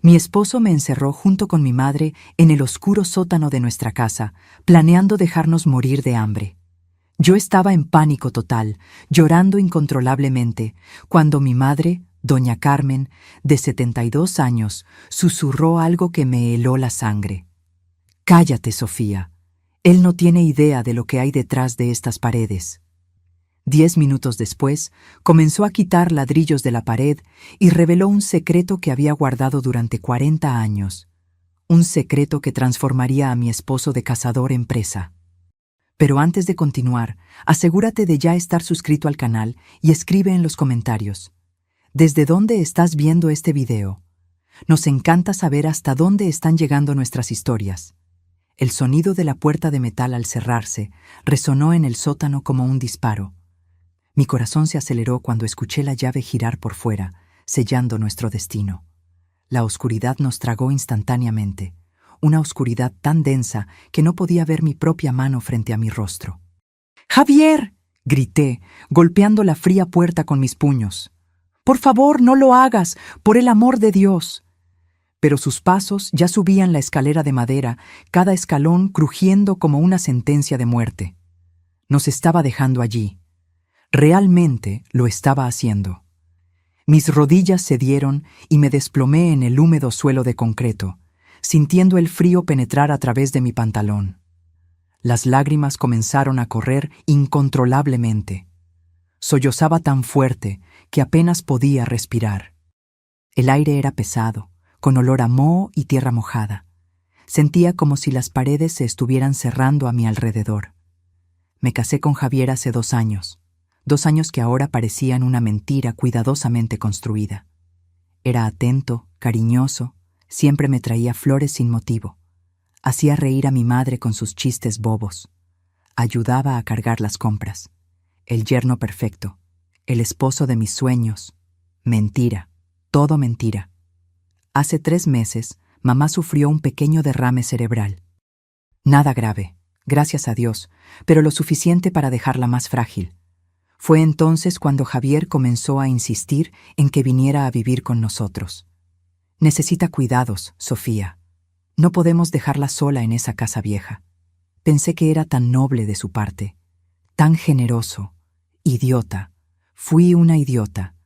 Mi esposo me encerró junto con mi madre en el oscuro sótano de nuestra casa, planeando dejarnos morir de hambre. Yo estaba en pánico total, llorando incontrolablemente, cuando mi madre, doña Carmen, de 72 años, susurró algo que me heló la sangre. «Cállate, Sofía. Él no tiene idea de lo que hay detrás de estas paredes». 10 minutos después, comenzó a quitar ladrillos de la pared y reveló un secreto que había guardado durante 40 años. Un secreto que transformaría a mi esposo de cazador en presa. Pero antes de continuar, asegúrate de ya estar suscrito al canal y escribe en los comentarios: ¿desde dónde estás viendo este video? Nos encanta saber hasta dónde están llegando nuestras historias. El sonido de la puerta de metal al cerrarse resonó en el sótano como un disparo. Mi corazón se aceleró cuando escuché la llave girar por fuera, sellando nuestro destino. La oscuridad nos tragó instantáneamente, una oscuridad tan densa que no podía ver mi propia mano frente a mi rostro. «¡Javier!», grité, golpeando la fría puerta con mis puños. «¡Por favor, no lo hagas! ¡Por el amor de Dios!». Pero sus pasos ya subían la escalera de madera, cada escalón crujiendo como una sentencia de muerte. Nos estaba dejando allí. Realmente lo estaba haciendo. Mis rodillas cedieron y me desplomé en el húmedo suelo de concreto, sintiendo el frío penetrar a través de mi pantalón. Las lágrimas comenzaron a correr incontrolablemente. Sollozaba tan fuerte que apenas podía respirar. El aire era pesado, con olor a moho y tierra mojada. Sentía como si las paredes se estuvieran cerrando a mi alrededor. Me casé con Javier hace 2 años. 2 años que ahora parecían una mentira cuidadosamente construida. Era atento, cariñoso, siempre me traía flores sin motivo. Hacía reír a mi madre con sus chistes bobos. Ayudaba a cargar las compras. El yerno perfecto, el esposo de mis sueños. Mentira, todo mentira. Hace 3 meses, mamá sufrió un pequeño derrame cerebral. Nada grave, gracias a Dios, pero lo suficiente para dejarla más frágil. Fue entonces cuando Javier comenzó a insistir en que viniera a vivir con nosotros. «Necesita cuidados, Sofía. No podemos dejarla sola en esa casa vieja». Pensé que era tan noble de su parte, tan generoso. Idiota. Fui una idiota.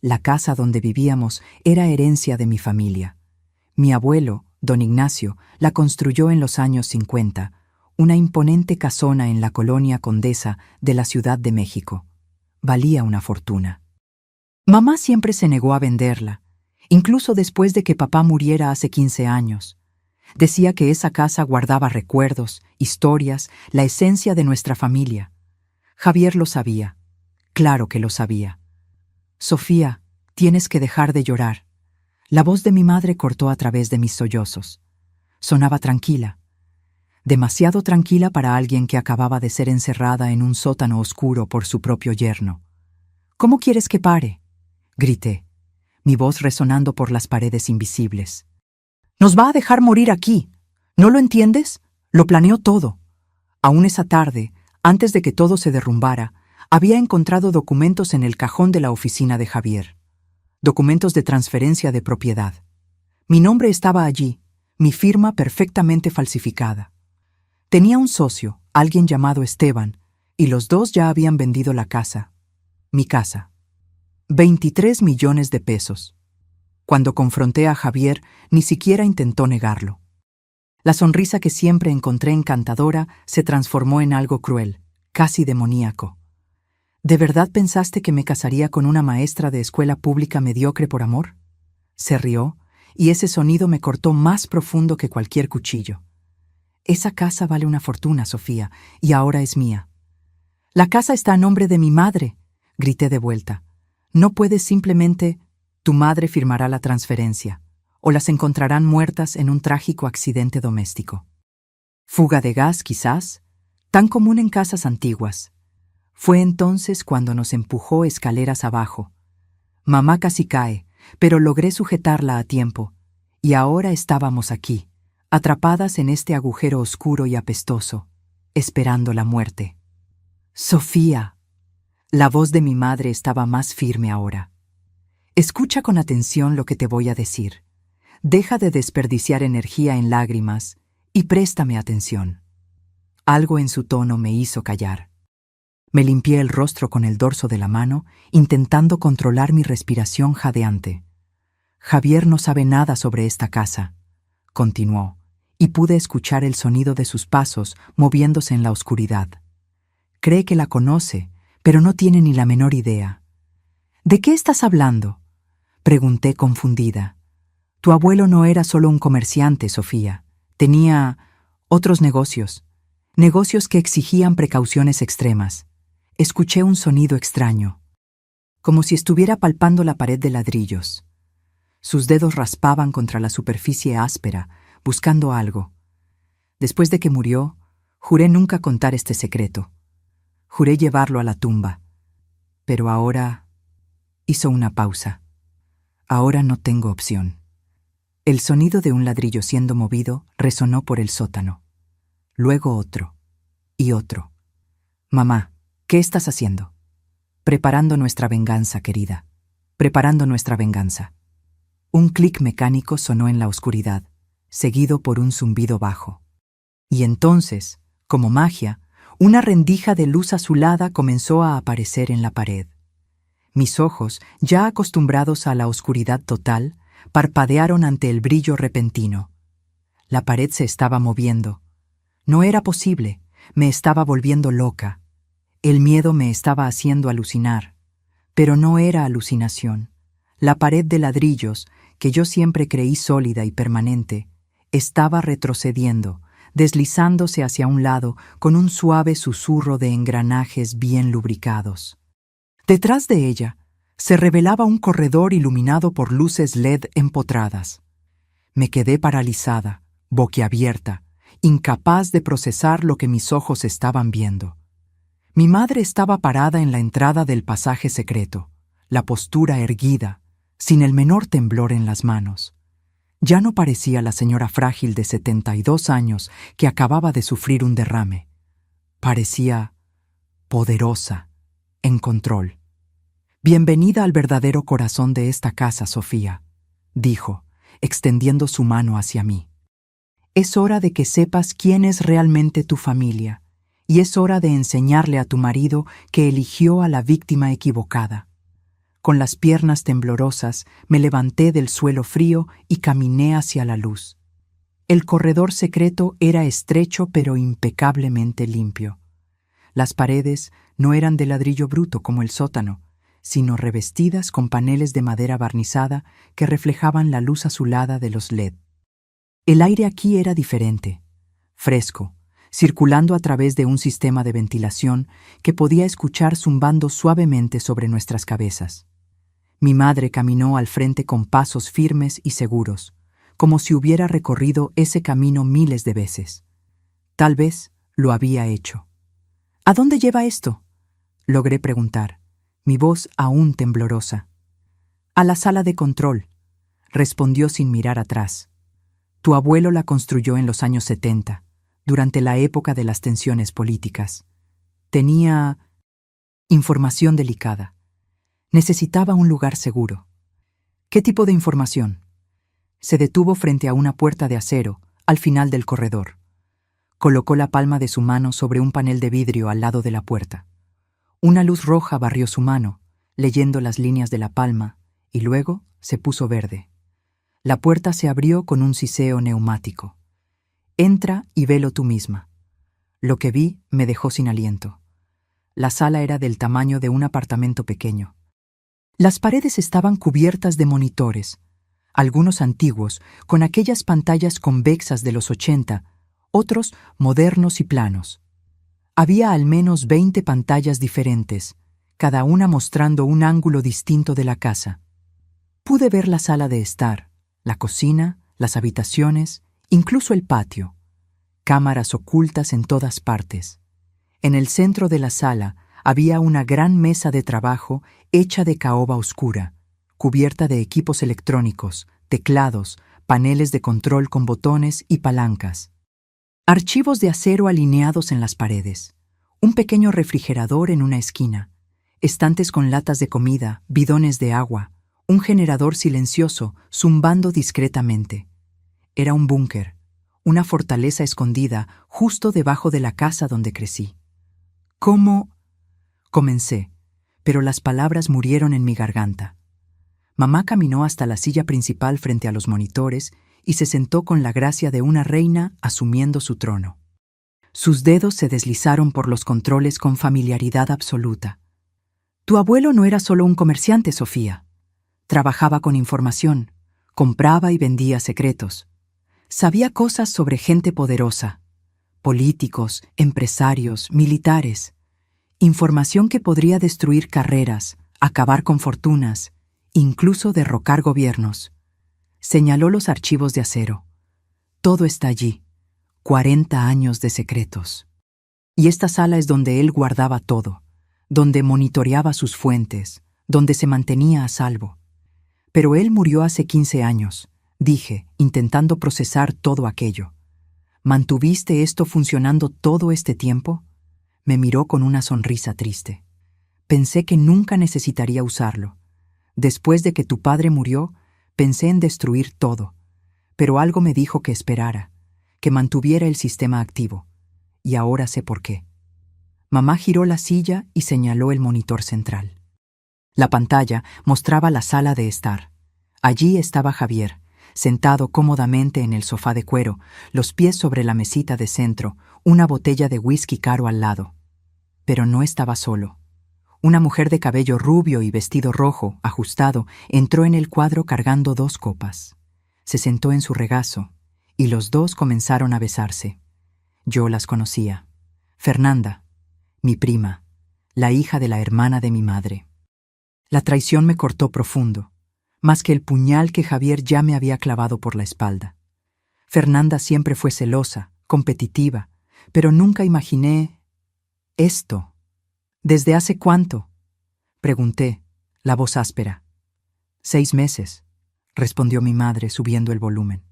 La casa donde vivíamos era herencia de mi familia. Mi abuelo, don Ignacio, la construyó en los años 50, una imponente casona en la colonia Condesa de la Ciudad de México. Valía una fortuna. Mamá siempre se negó a venderla, incluso después de que papá muriera hace 15 años. Decía que esa casa guardaba recuerdos, historias, la esencia de nuestra familia. Javier lo sabía. Claro que lo sabía. «Sofía, tienes que dejar de llorar». La voz de mi madre cortó a través de mis sollozos. Sonaba tranquila. Demasiado tranquila para alguien que acababa de ser encerrada en un sótano oscuro por su propio yerno. «¿Cómo quieres que pare?», grité, mi voz resonando por las paredes invisibles. «Nos va a dejar morir aquí. ¿No lo entiendes? Lo planeó todo». Aún esa tarde, antes de que todo se derrumbara, había encontrado documentos en el cajón de la oficina de Javier. Documentos de transferencia de propiedad. Mi nombre estaba allí, mi firma perfectamente falsificada. Tenía un socio, alguien llamado Esteban, y los dos ya habían vendido la casa. Mi casa. 23 millones de pesos. Cuando confronté a Javier, ni siquiera intentó negarlo. La sonrisa que siempre encontré encantadora se transformó en algo cruel, casi demoníaco. ¿De verdad pensaste que me casaría con una maestra de escuela pública mediocre por amor? Se rió, y ese sonido me cortó más profundo que cualquier cuchillo. «Esa casa vale una fortuna, Sofía, y ahora es mía». «La casa está a nombre de mi madre», grité de vuelta. «No puedes simplemente...». «Tu madre firmará la transferencia, o las encontrarán muertas en un trágico accidente doméstico». «Fuga de gas, quizás, tan común en casas antiguas». Fue entonces cuando nos empujó escaleras abajo. Mamá casi cae, pero logré sujetarla a tiempo, y ahora estábamos aquí, atrapadas en este agujero oscuro y apestoso, esperando la muerte. «Sofía». La voz de mi madre estaba más firme ahora. «Escucha con atención lo que te voy a decir. deja de desperdiciar energía en lágrimas y préstame atención. Algo en su tono me hizo callar. Me limpié el rostro con el dorso de la mano, intentando controlar mi respiración jadeante. Javier no sabe nada sobre esta casa, continuó, y pude escuchar el sonido de sus pasos moviéndose en la oscuridad. Cree que la conoce, pero no tiene ni la menor idea. ¿De qué estás hablando?, pregunté confundida. Tu abuelo no era solo un comerciante, Sofía. Tenía otros negocios que exigían precauciones extremas. Escuché un sonido extraño, como si estuviera palpando la pared de ladrillos. Sus dedos raspaban contra la superficie áspera, buscando algo. Después de que murió, juré nunca contar este secreto. Juré llevarlo a la tumba. Pero ahora... Hizo una pausa. Ahora no tengo opción. El sonido de un ladrillo siendo movido resonó por el sótano. Luego otro. Y otro. Mamá, ¿qué estás haciendo? Preparando nuestra venganza, querida. Preparando nuestra venganza. Un clic mecánico sonó en la oscuridad, seguido por un zumbido bajo. Y entonces, como magia, una rendija de luz azulada comenzó a aparecer en la pared. Mis ojos, ya acostumbrados a la oscuridad total, parpadearon ante el brillo repentino. La pared se estaba moviendo. No era posible, me estaba volviendo loca. El miedo me estaba haciendo alucinar. Pero no era alucinación. La pared de ladrillos, que yo siempre creí sólida y permanente, estaba retrocediendo, deslizándose hacia un lado con un suave susurro de engranajes bien lubricados. Detrás de ella se revelaba un corredor iluminado por luces LED empotradas. Me quedé paralizada, boquiabierta, incapaz de procesar lo que mis ojos estaban viendo. Mi madre estaba parada en la entrada del pasaje secreto, la postura erguida, sin el menor temblor en las manos. Ya no parecía la señora frágil de 72 años que acababa de sufrir un derrame. Parecía poderosa, en control. «Bienvenida al verdadero corazón de esta casa, Sofía», dijo, extendiendo su mano hacia mí. «Es hora de que sepas quién es realmente tu familia, y es hora de enseñarle a tu marido que eligió a la víctima equivocada». Con las piernas temblorosas, me levanté del suelo frío y caminé hacia la luz. El corredor secreto era estrecho pero impecablemente limpio. Las paredes no eran de ladrillo bruto como el sótano, sino revestidas con paneles de madera barnizada que reflejaban la luz azulada de los LED. El aire aquí era diferente, fresco, circulando a través de un sistema de ventilación que podía escuchar zumbando suavemente sobre nuestras cabezas. Mi madre caminó al frente con pasos firmes y seguros, como si hubiera recorrido ese camino miles de veces. Tal vez lo había hecho. «¿A dónde lleva esto?», logré preguntar, mi voz aún temblorosa. «A la sala de control», respondió sin mirar atrás. «Tu abuelo la construyó en los años 70, durante la época de las tensiones políticas. Tenía información delicada. Necesitaba un lugar seguro». «¿Qué tipo de información?». Se detuvo frente a una puerta de acero, al final del corredor. Colocó la palma de su mano sobre un panel de vidrio al lado de la puerta. Una luz roja barrió su mano, leyendo las líneas de la palma, y luego se puso verde. La puerta se abrió con un siseo neumático. «Entra y velo tú misma». Lo que vi me dejó sin aliento. La sala era del tamaño de un apartamento pequeño. Las paredes estaban cubiertas de monitores, algunos antiguos, con aquellas pantallas convexas de los 80, otros modernos y planos. Había al menos 20 pantallas diferentes, cada una mostrando un ángulo distinto de la casa. Pude ver la sala de estar, la cocina, las habitaciones, incluso el patio. Cámaras ocultas en todas partes. En el centro de la sala había una gran mesa de trabajo hecha de caoba oscura, cubierta de equipos electrónicos, teclados, paneles de control con botones y palancas. Archivos de acero alineados en las paredes. Un pequeño refrigerador en una esquina. Estantes con latas de comida, bidones de agua. Un generador silencioso, zumbando discretamente. Era un búnker, una fortaleza escondida justo debajo de la casa donde crecí. ¿Cómo? Comencé, pero las palabras murieron en mi garganta. Mamá caminó hasta la silla principal frente a los monitores y se sentó con la gracia de una reina asumiendo su trono. Sus dedos se deslizaron por los controles con familiaridad absoluta. Tu abuelo no era solo un comerciante, Sofía. Trabajaba con información, compraba y vendía secretos. Sabía cosas sobre gente poderosa, políticos, empresarios, militares. Información que podría destruir carreras, acabar con fortunas, incluso derrocar gobiernos. Señaló los archivos de acero. Todo está allí. 40 años de secretos. Y esta sala es donde él guardaba todo, donde monitoreaba sus fuentes, donde se mantenía a salvo. Pero él murió hace 15 años, dije, intentando procesar todo aquello. ¿Mantuviste esto funcionando todo este tiempo? Me miró con una sonrisa triste. Pensé que nunca necesitaría usarlo. Después de que tu padre murió, pensé en destruir todo. Pero algo me dijo que esperara, que mantuviera el sistema activo. Y ahora sé por qué. Mamá giró la silla y señaló el monitor central. La pantalla mostraba la sala de estar. Allí estaba Javier, sentado cómodamente en el sofá de cuero, los pies sobre la mesita de centro, una botella de whisky caro al lado. Pero no estaba solo. Una mujer de cabello rubio y vestido rojo, ajustado, entró en el cuadro cargando 2 copas. Se sentó en su regazo, y los dos comenzaron a besarse. Yo las conocía. Fernanda, mi prima, la hija de la hermana de mi madre. La traición me cortó profundo, más que el puñal que Javier ya me había clavado por la espalda. Fernanda siempre fue celosa, competitiva, pero nunca imaginé esto. ¿Desde hace cuánto? Pregunté, la voz áspera. 6 meses, respondió mi madre subiendo el volumen.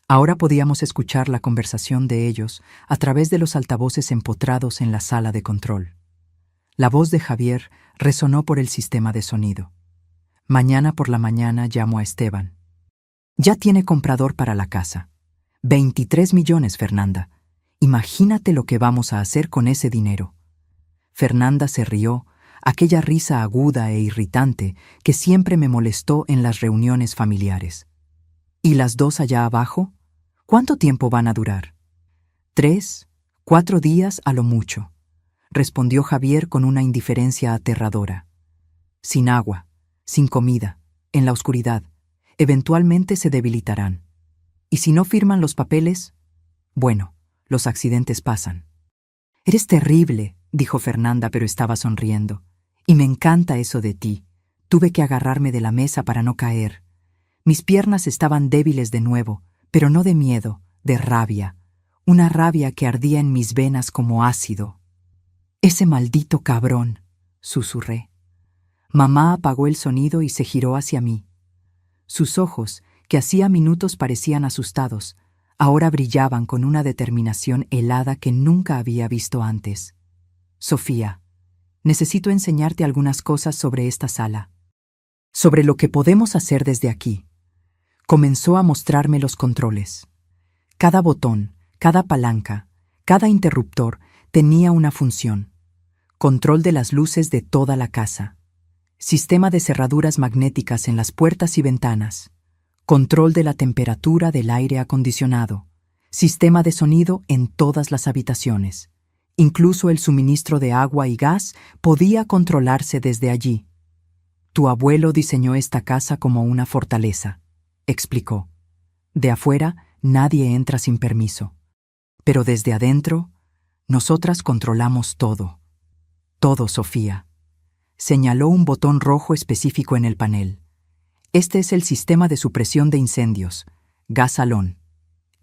Ahora podíamos escuchar la conversación de ellos a través de los altavoces empotrados en la sala de control. La voz de Javier resonó por el sistema de sonido. Mañana por la mañana llamo a Esteban. Ya tiene comprador para la casa. 23 millones, Fernanda. Imagínate lo que vamos a hacer con ese dinero. Fernanda se rió, aquella risa aguda e irritante que siempre me molestó en las reuniones familiares. ¿Y las 2 allá abajo? ¿Cuánto tiempo van a durar? 3, 4 días a lo mucho, respondió Javier con una indiferencia aterradora. Sin agua, sin comida, en la oscuridad, eventualmente se debilitarán. ¿Y si no firman los papeles? Bueno, los accidentes pasan. Eres terrible, dijo Fernanda, pero estaba sonriendo. Y me encanta eso de ti. Tuve que agarrarme de la mesa para no caer. Mis piernas estaban débiles de nuevo, pero no de miedo, de rabia. Una rabia que ardía en mis venas como ácido. Ese maldito cabrón, susurré. Mamá apagó el sonido y se giró hacia mí. Sus ojos, que hacía minutos parecían asustados, ahora brillaban con una determinación helada que nunca había visto antes. Sofía, necesito enseñarte algunas cosas sobre esta sala. Sobre lo que podemos hacer desde aquí. Comenzó a mostrarme los controles. Cada botón, cada palanca, cada interruptor tenía una función. Control de las luces de toda la casa. Sistema de cerraduras magnéticas en las puertas y ventanas. Control de la temperatura del aire acondicionado. Sistema de sonido en todas las habitaciones. Incluso el suministro de agua y gas podía controlarse desde allí. Tu abuelo diseñó esta casa como una fortaleza, explicó. De afuera, nadie entra sin permiso. Pero desde adentro, nosotras controlamos todo. Todo, Sofía. Señaló un botón rojo específico en el panel. Este es el sistema de supresión de incendios, gas salón.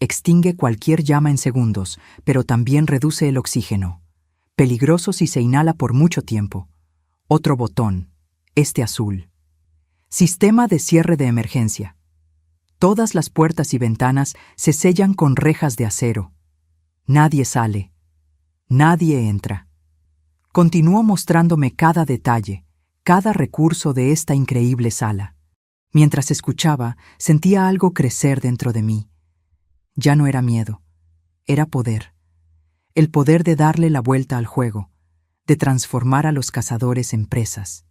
Extingue cualquier llama en segundos, pero también reduce el oxígeno. Peligroso si se inhala por mucho tiempo. Otro botón, este azul. Sistema de cierre de emergencia. Todas las puertas y ventanas se sellan con rejas de acero. Nadie sale. Nadie entra. Continuó mostrándome cada detalle, cada recurso de esta increíble sala. Mientras escuchaba, sentía algo crecer dentro de mí. Ya no era miedo, era poder. El poder de darle la vuelta al juego, de transformar a los cazadores en presas.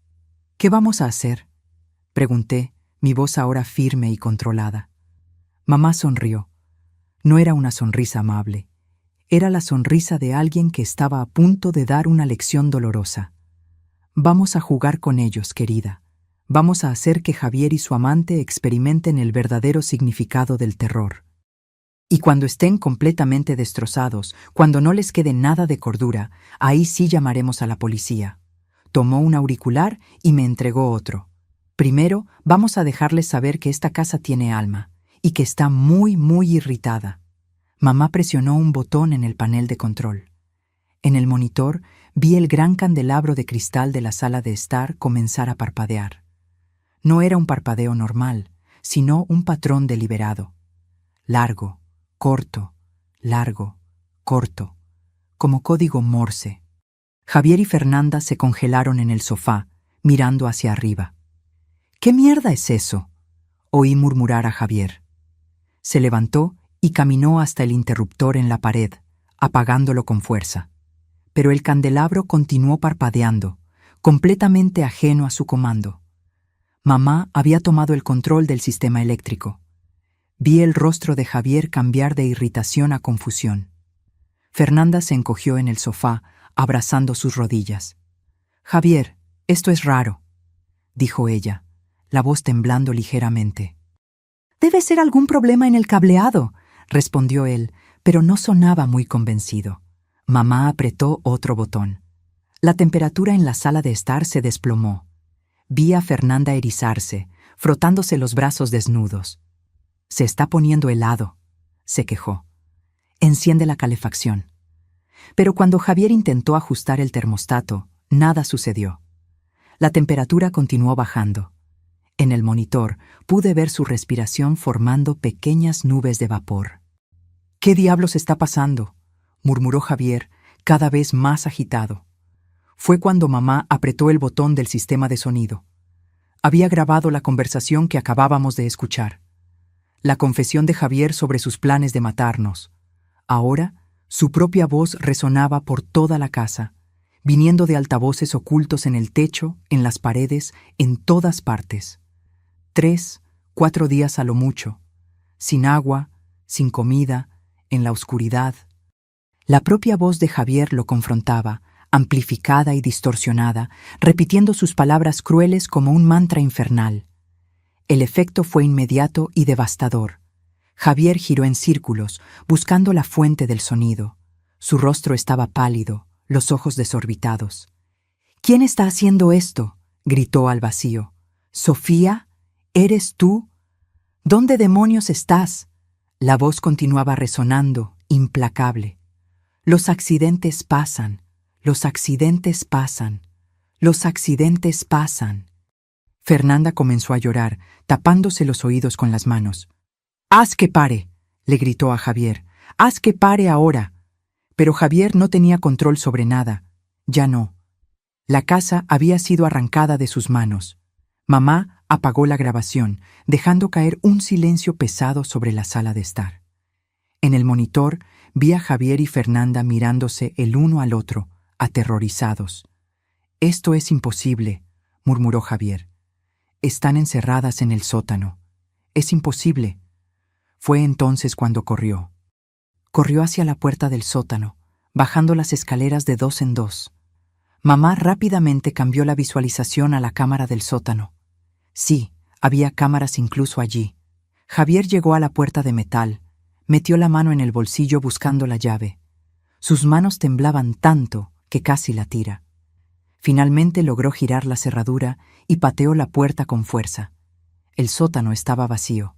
¿Qué vamos a hacer?, pregunté, mi voz ahora firme y controlada. Mamá sonrió. No era una sonrisa amable. Era la sonrisa de alguien que estaba a punto de dar una lección dolorosa. Vamos a jugar con ellos, querida. Vamos a hacer que Javier y su amante experimenten el verdadero significado del terror. Y cuando estén completamente destrozados, cuando no les quede nada de cordura, ahí sí llamaremos a la policía. Tomó un auricular y me entregó otro. Primero, vamos a dejarles saber que esta casa tiene alma y que está muy, muy irritada. Mamá presionó un botón en el panel de control. En el monitor vi el gran candelabro de cristal de la sala de estar comenzar a parpadear. No era un parpadeo normal, sino un patrón deliberado. Largo, corto, largo, corto, como código Morse. Javier y Fernanda se congelaron en el sofá, mirando hacia arriba. ¿Qué mierda es eso?, oí murmurar a Javier. Se levantó y caminó hasta el interruptor en la pared, apagándolo con fuerza. Pero el candelabro continuó parpadeando, completamente ajeno a su comando. Mamá había tomado el control del sistema eléctrico. Vi el rostro de Javier cambiar de irritación a confusión. Fernanda se encogió en el sofá, abrazando sus rodillas. «Javier, esto es raro», dijo ella, la voz temblando ligeramente. «Debe ser algún problema en el cableado», respondió él, pero no sonaba muy convencido. Mamá apretó otro botón. La temperatura en la sala de estar se desplomó. Vi a Fernanda erizarse, frotándose los brazos desnudos. «Se está poniendo helado», se quejó. «Enciende la calefacción». Pero cuando Javier intentó ajustar el termostato, nada sucedió. La temperatura continuó bajando. En el monitor pude ver su respiración formando pequeñas nubes de vapor. «¿Qué diablos está pasando?», murmuró Javier, cada vez más agitado. Fue cuando mamá apretó el botón del sistema de sonido. Había grabado la conversación que acabábamos de escuchar. La confesión de Javier sobre sus planes de matarnos. Ahora, su propia voz resonaba por toda la casa, viniendo de altavoces ocultos en el techo, en las paredes, en todas partes. 3, 4 días a lo mucho, sin agua, sin comida, en la oscuridad. La propia voz de Javier lo confrontaba, amplificada y distorsionada, repitiendo sus palabras crueles como un mantra infernal. El efecto fue inmediato y devastador. Javier giró en círculos, buscando la fuente del sonido. Su rostro estaba pálido, los ojos desorbitados. «¿Quién está haciendo esto?», gritó al vacío. «¿Sofía? ¿Eres tú? ¿Dónde demonios estás?». La voz continuaba resonando, implacable. «Los accidentes pasan, los accidentes pasan, los accidentes pasan». Fernanda comenzó a llorar, tapándose los oídos con las manos. «¡Haz que pare!», le gritó a Javier. «¡Haz que pare ahora!». Pero Javier no tenía control sobre nada. Ya no. La casa había sido arrancada de sus manos. Mamá apagó la grabación, dejando caer un silencio pesado sobre la sala de estar. En el monitor vi a Javier y Fernanda mirándose el uno al otro, aterrorizados. «Esto es imposible», murmuró Javier. «Están encerradas en el sótano. Es imposible». Fue entonces cuando corrió. Corrió hacia la puerta del sótano, bajando las escaleras de 2 en 2. Mamá rápidamente cambió la visualización a la cámara del sótano. Sí, había cámaras incluso allí. Javier llegó a la puerta de metal, metió la mano en el bolsillo buscando la llave. Sus manos temblaban tanto que casi la tira. Finalmente logró girar la cerradura y pateó la puerta con fuerza. El sótano estaba vacío,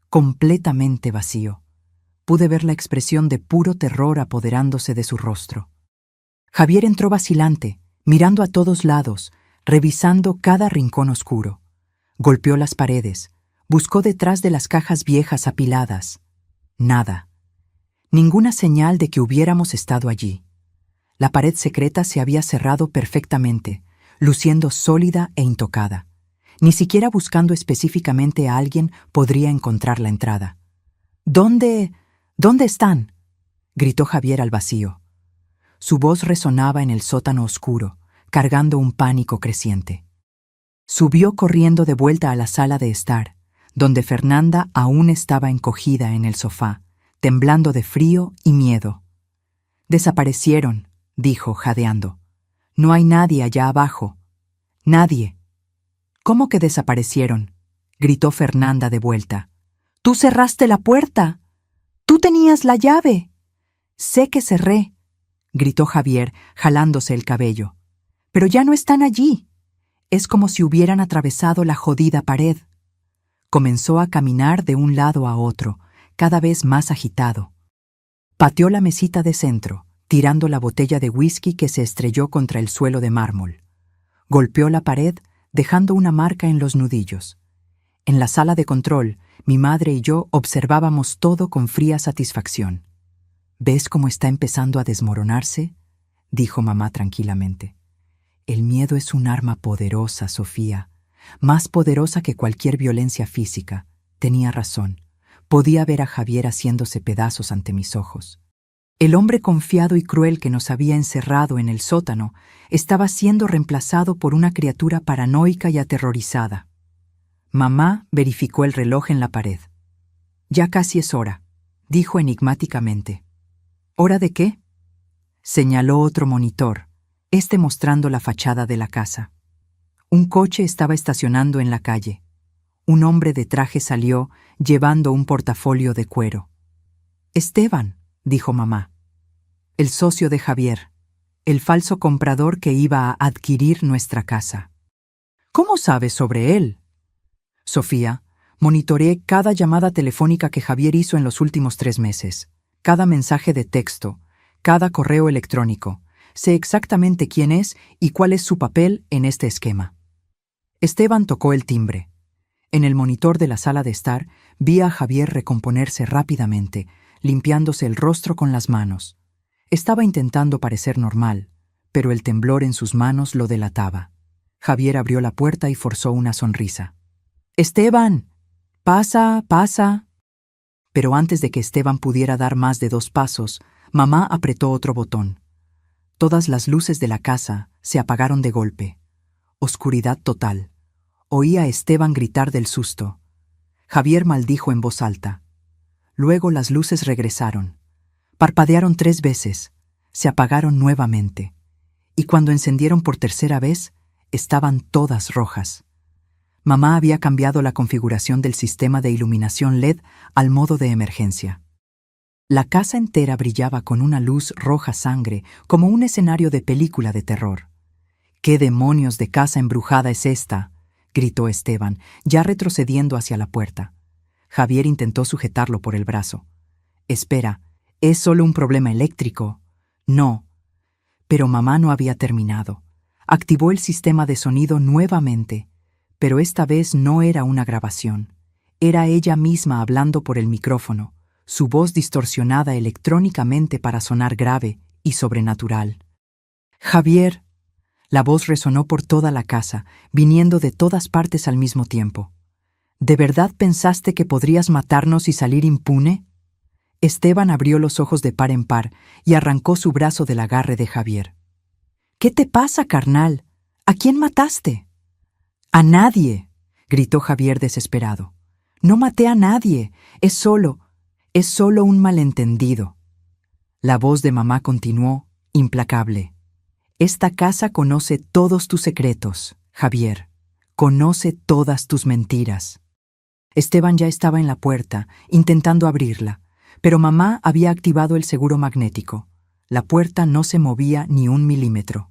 completamente vacío. Pude ver la expresión de puro terror apoderándose de su rostro. Javier entró vacilante, mirando a todos lados, revisando cada rincón oscuro. Golpeó las paredes, buscó detrás de las cajas viejas apiladas. Nada. Ninguna señal de que hubiéramos estado allí. La pared secreta se había cerrado perfectamente, luciendo sólida e intocada. Ni siquiera buscando específicamente a alguien podría encontrar la entrada. ¿Dónde están?, gritó Javier al vacío. Su voz resonaba en el sótano oscuro, cargando un pánico creciente. Subió corriendo de vuelta a la sala de estar, donde Fernanda aún estaba encogida en el sofá, temblando de frío y miedo. «Desaparecieron», dijo, jadeando. «No hay nadie allá abajo. Nadie». «¿Cómo que desaparecieron?», gritó Fernanda de vuelta. «Tú cerraste la puerta. Tú tenías la llave». «Sé que cerré», gritó Javier, jalándose el cabello. «Pero ya no están allí. Es como si hubieran atravesado la jodida pared». Comenzó a caminar de un lado a otro, cada vez más agitado. Pateó la mesita de centro, tirando la botella de whisky que se estrelló contra el suelo de mármol. Golpeó la pared, dejando una marca en los nudillos. En la sala de control, mi madre y yo observábamos todo con fría satisfacción. «¿Ves cómo está empezando a desmoronarse?», dijo mamá tranquilamente. «El miedo es un arma poderosa, Sofía, más poderosa que cualquier violencia física». Tenía razón. Podía ver a Javier haciéndose pedazos ante mis ojos. El hombre confiado y cruel que nos había encerrado en el sótano estaba siendo reemplazado por una criatura paranoica y aterrorizada. Mamá verificó el reloj en la pared. «Ya casi es hora», dijo enigmáticamente. «¿Hora de qué?», señaló otro monitor, mostrando la fachada de la casa. Un coche estaba estacionando en la calle. Un hombre de traje salió, llevando un portafolio de cuero. «Esteban», dijo mamá. «El socio de Javier, el falso comprador que iba a adquirir nuestra casa». «¿Cómo sabes sobre él?». «Sofía, monitoreé cada llamada telefónica que Javier hizo en los últimos 3 meses, cada mensaje de texto, cada correo electrónico. Sé exactamente quién es y cuál es su papel en este esquema». Esteban tocó el timbre. En el monitor de la sala de estar vi a Javier recomponerse rápidamente, limpiándose el rostro con las manos. Estaba intentando parecer normal, pero el temblor en sus manos lo delataba. Javier abrió la puerta y forzó una sonrisa. «Esteban, pasa, pasa». Pero antes de que Esteban pudiera dar más de 2 pasos, mamá apretó otro botón. Todas las luces de la casa se apagaron de golpe. Oscuridad total. Oí a Esteban gritar del susto. Javier maldijo en voz alta. Luego las luces regresaron. Parpadearon 3 veces, se apagaron nuevamente, y cuando encendieron por tercera vez, estaban todas rojas. Mamá había cambiado la configuración del sistema de iluminación LED al modo de emergencia. La casa entera brillaba con una luz roja sangre, como un escenario de película de terror. «¿Qué demonios de casa embrujada es esta?», gritó Esteban, ya retrocediendo hacia la puerta. Javier intentó sujetarlo por el brazo. «Espera, ¿es solo un problema eléctrico?». «No». Pero mamá no había terminado. Activó el sistema de sonido nuevamente, pero esta vez no era una grabación. Era ella misma hablando por el micrófono, su voz distorsionada electrónicamente para sonar grave y sobrenatural. «Javier». La voz resonó por toda la casa, viniendo de todas partes al mismo tiempo. «¿De verdad pensaste que podrías matarnos y salir impune?». Esteban abrió los ojos de par en par y arrancó su brazo del agarre de Javier. «¿Qué te pasa, carnal? ¿A quién mataste?». «A nadie», gritó Javier desesperado. «No maté a nadie. Es solo un malentendido». La voz de mamá continuó, implacable. «Esta casa conoce todos tus secretos, Javier. Conoce todas tus mentiras». Esteban ya estaba en la puerta, intentando abrirla, pero mamá había activado el seguro magnético. La puerta no se movía ni 1 milímetro.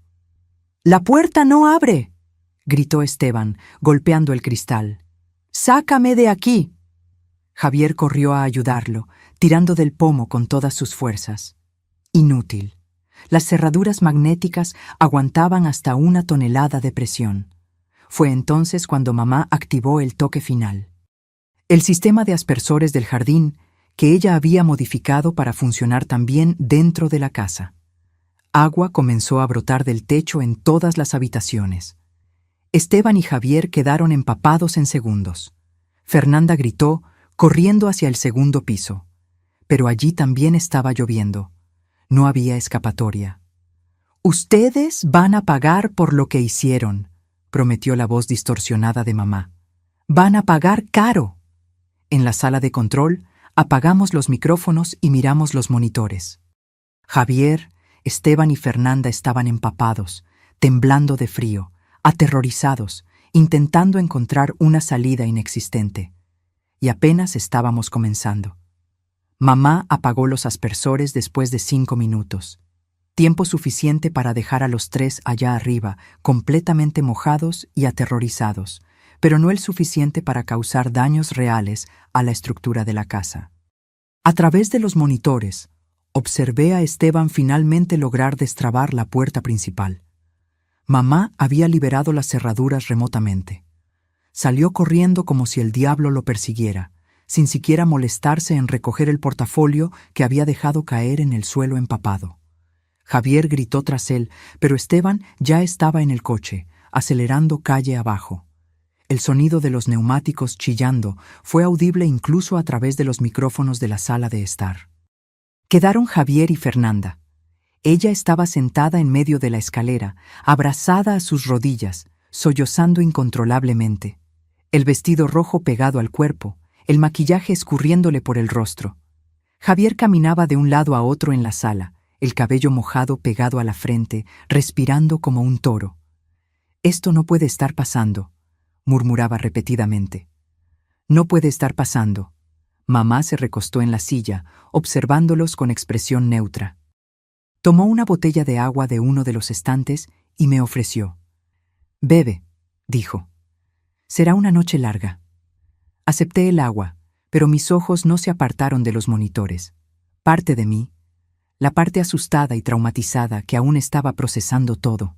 «¡La puerta no abre!», gritó Esteban, golpeando el cristal. «¡Sácame de aquí!». Javier corrió a ayudarlo, tirando del pomo con todas sus fuerzas. Inútil. Las cerraduras magnéticas aguantaban hasta 1 tonelada de presión. Fue entonces cuando mamá activó el toque final. El sistema de aspersores del jardín, que ella había modificado para funcionar también dentro de la casa. Agua comenzó a brotar del techo en todas las habitaciones. Esteban y Javier quedaron empapados en segundos. Fernanda gritó, corriendo hacia el segundo piso. Pero allí también estaba lloviendo. No había escapatoria. «Ustedes van a pagar por lo que hicieron», prometió la voz distorsionada de mamá. «Van a pagar caro». En la sala de control, apagamos los micrófonos y miramos los monitores. Javier, Esteban y Fernanda estaban empapados, temblando de frío, aterrorizados, intentando encontrar una salida inexistente. Y apenas estábamos comenzando. Mamá apagó los aspersores después de 5 minutos. Tiempo suficiente para dejar a los 3 allá arriba, completamente mojados y aterrorizados, pero no el suficiente para causar daños reales a la estructura de la casa. A través de los monitores, observé a Esteban finalmente lograr destrabar la puerta principal. Mamá había liberado las cerraduras remotamente. Salió corriendo como si el diablo lo persiguiera, sin siquiera molestarse en recoger el portafolio que había dejado caer en el suelo empapado. Javier gritó tras él, pero Esteban ya estaba en el coche, acelerando calle abajo. El sonido de los neumáticos chillando fue audible incluso a través de los micrófonos de la sala de estar. Quedaron Javier y Fernanda. Ella estaba sentada en medio de la escalera, abrazada a sus rodillas, sollozando incontrolablemente. El vestido rojo pegado al cuerpo, el maquillaje escurriéndole por el rostro. Javier caminaba de un lado a otro en la sala, el cabello mojado pegado a la frente, respirando como un toro. «Esto no puede estar pasando», murmuraba repetidamente. «No puede estar pasando». Mamá se recostó en la silla, observándolos con expresión neutra. Tomó una botella de agua de uno de los estantes y me ofreció. «Bebe», dijo. «Será una noche larga». Acepté el agua, pero mis ojos no se apartaron de los monitores. Parte de mí, la parte asustada y traumatizada que aún estaba procesando todo,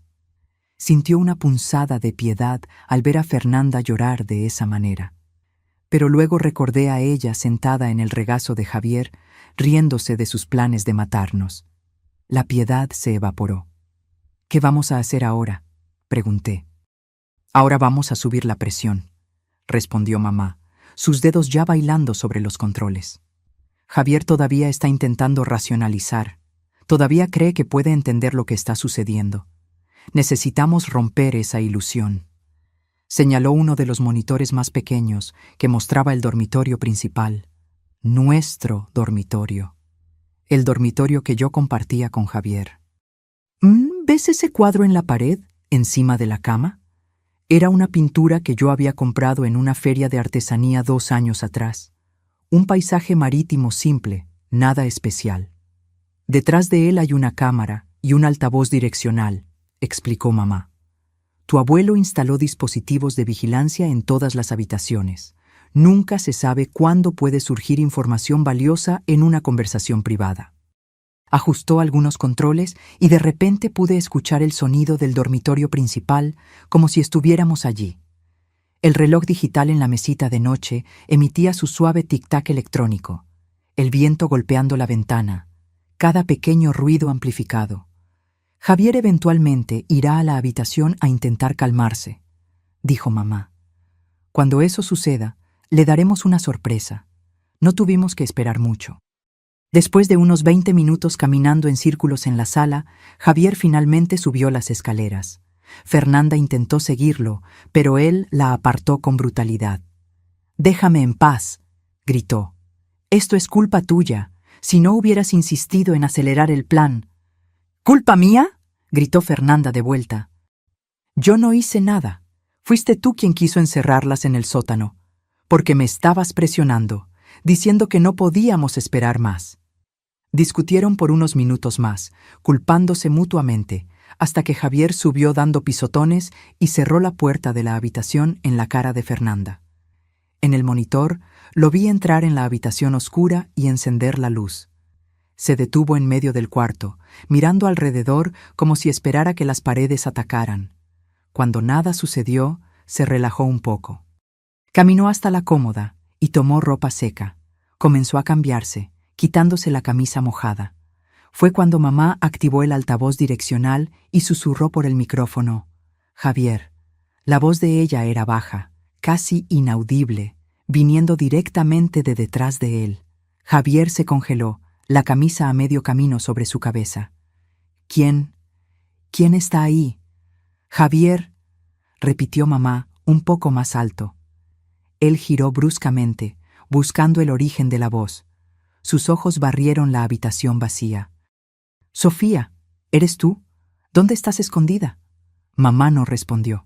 sintió una punzada de piedad al ver a Fernanda llorar de esa manera. Pero luego recordé a ella sentada en el regazo de Javier, riéndose de sus planes de matarnos. La piedad se evaporó. «¿Qué vamos a hacer ahora?», pregunté. «Ahora vamos a subir la presión», respondió mamá, sus dedos ya bailando sobre los controles. Javier todavía está intentando racionalizar. Todavía cree que puede entender lo que está sucediendo. Necesitamos romper esa ilusión. Señaló uno de los monitores más pequeños que mostraba el dormitorio principal. Nuestro dormitorio. El dormitorio que yo compartía con Javier. ¿Ves ese cuadro en la pared, encima de la cama? Era una pintura que yo había comprado en una feria de artesanía 2 años atrás. Un paisaje marítimo simple, nada especial. Detrás de él hay una cámara y un altavoz direccional, explicó mamá. Tu abuelo instaló dispositivos de vigilancia en todas las habitaciones. Nunca se sabe cuándo puede surgir información valiosa en una conversación privada. Ajustó algunos controles y de repente pude escuchar el sonido del dormitorio principal como si estuviéramos allí. El reloj digital en la mesita de noche emitía su suave tic-tac electrónico, el viento golpeando la ventana, cada pequeño ruido amplificado. Javier eventualmente irá a la habitación a intentar calmarse, dijo mamá. Cuando eso suceda, le daremos una sorpresa. No tuvimos que esperar mucho. Después de unos 20 minutos caminando en círculos en la sala, Javier finalmente subió las escaleras. Fernanda intentó seguirlo, pero él la apartó con brutalidad. «Déjame en paz», gritó. «Esto es culpa tuya. Si no hubieras insistido en acelerar el plan». «¿Culpa mía?», gritó Fernanda de vuelta. «Yo no hice nada. Fuiste tú quien quiso encerrarlas en el sótano, porque me estabas presionando, diciendo que no podíamos esperar más». Discutieron por unos minutos más, culpándose mutuamente, hasta que Javier subió dando pisotones y cerró la puerta de la habitación en la cara de Fernanda. En el monitor, lo vi entrar en la habitación oscura y encender la luz. Se detuvo en medio del cuarto, mirando alrededor como si esperara que las paredes atacaran. Cuando nada sucedió, se relajó un poco. Caminó hasta la cómoda y tomó ropa seca. Comenzó a cambiarse, quitándose la camisa mojada. Fue cuando mamá activó el altavoz direccional y susurró por el micrófono. «Javier, La voz de ella era baja, casi inaudible, viniendo directamente de detrás de él. Javier se congeló, la camisa a medio camino sobre su cabeza. ¿Quién está ahí? Javier, repitió mamá, un poco más alto. Él giró bruscamente, buscando el origen de la voz. Sus ojos barrieron la habitación vacía. Sofía, ¿eres tú? ¿Dónde estás escondida? Mamá no respondió.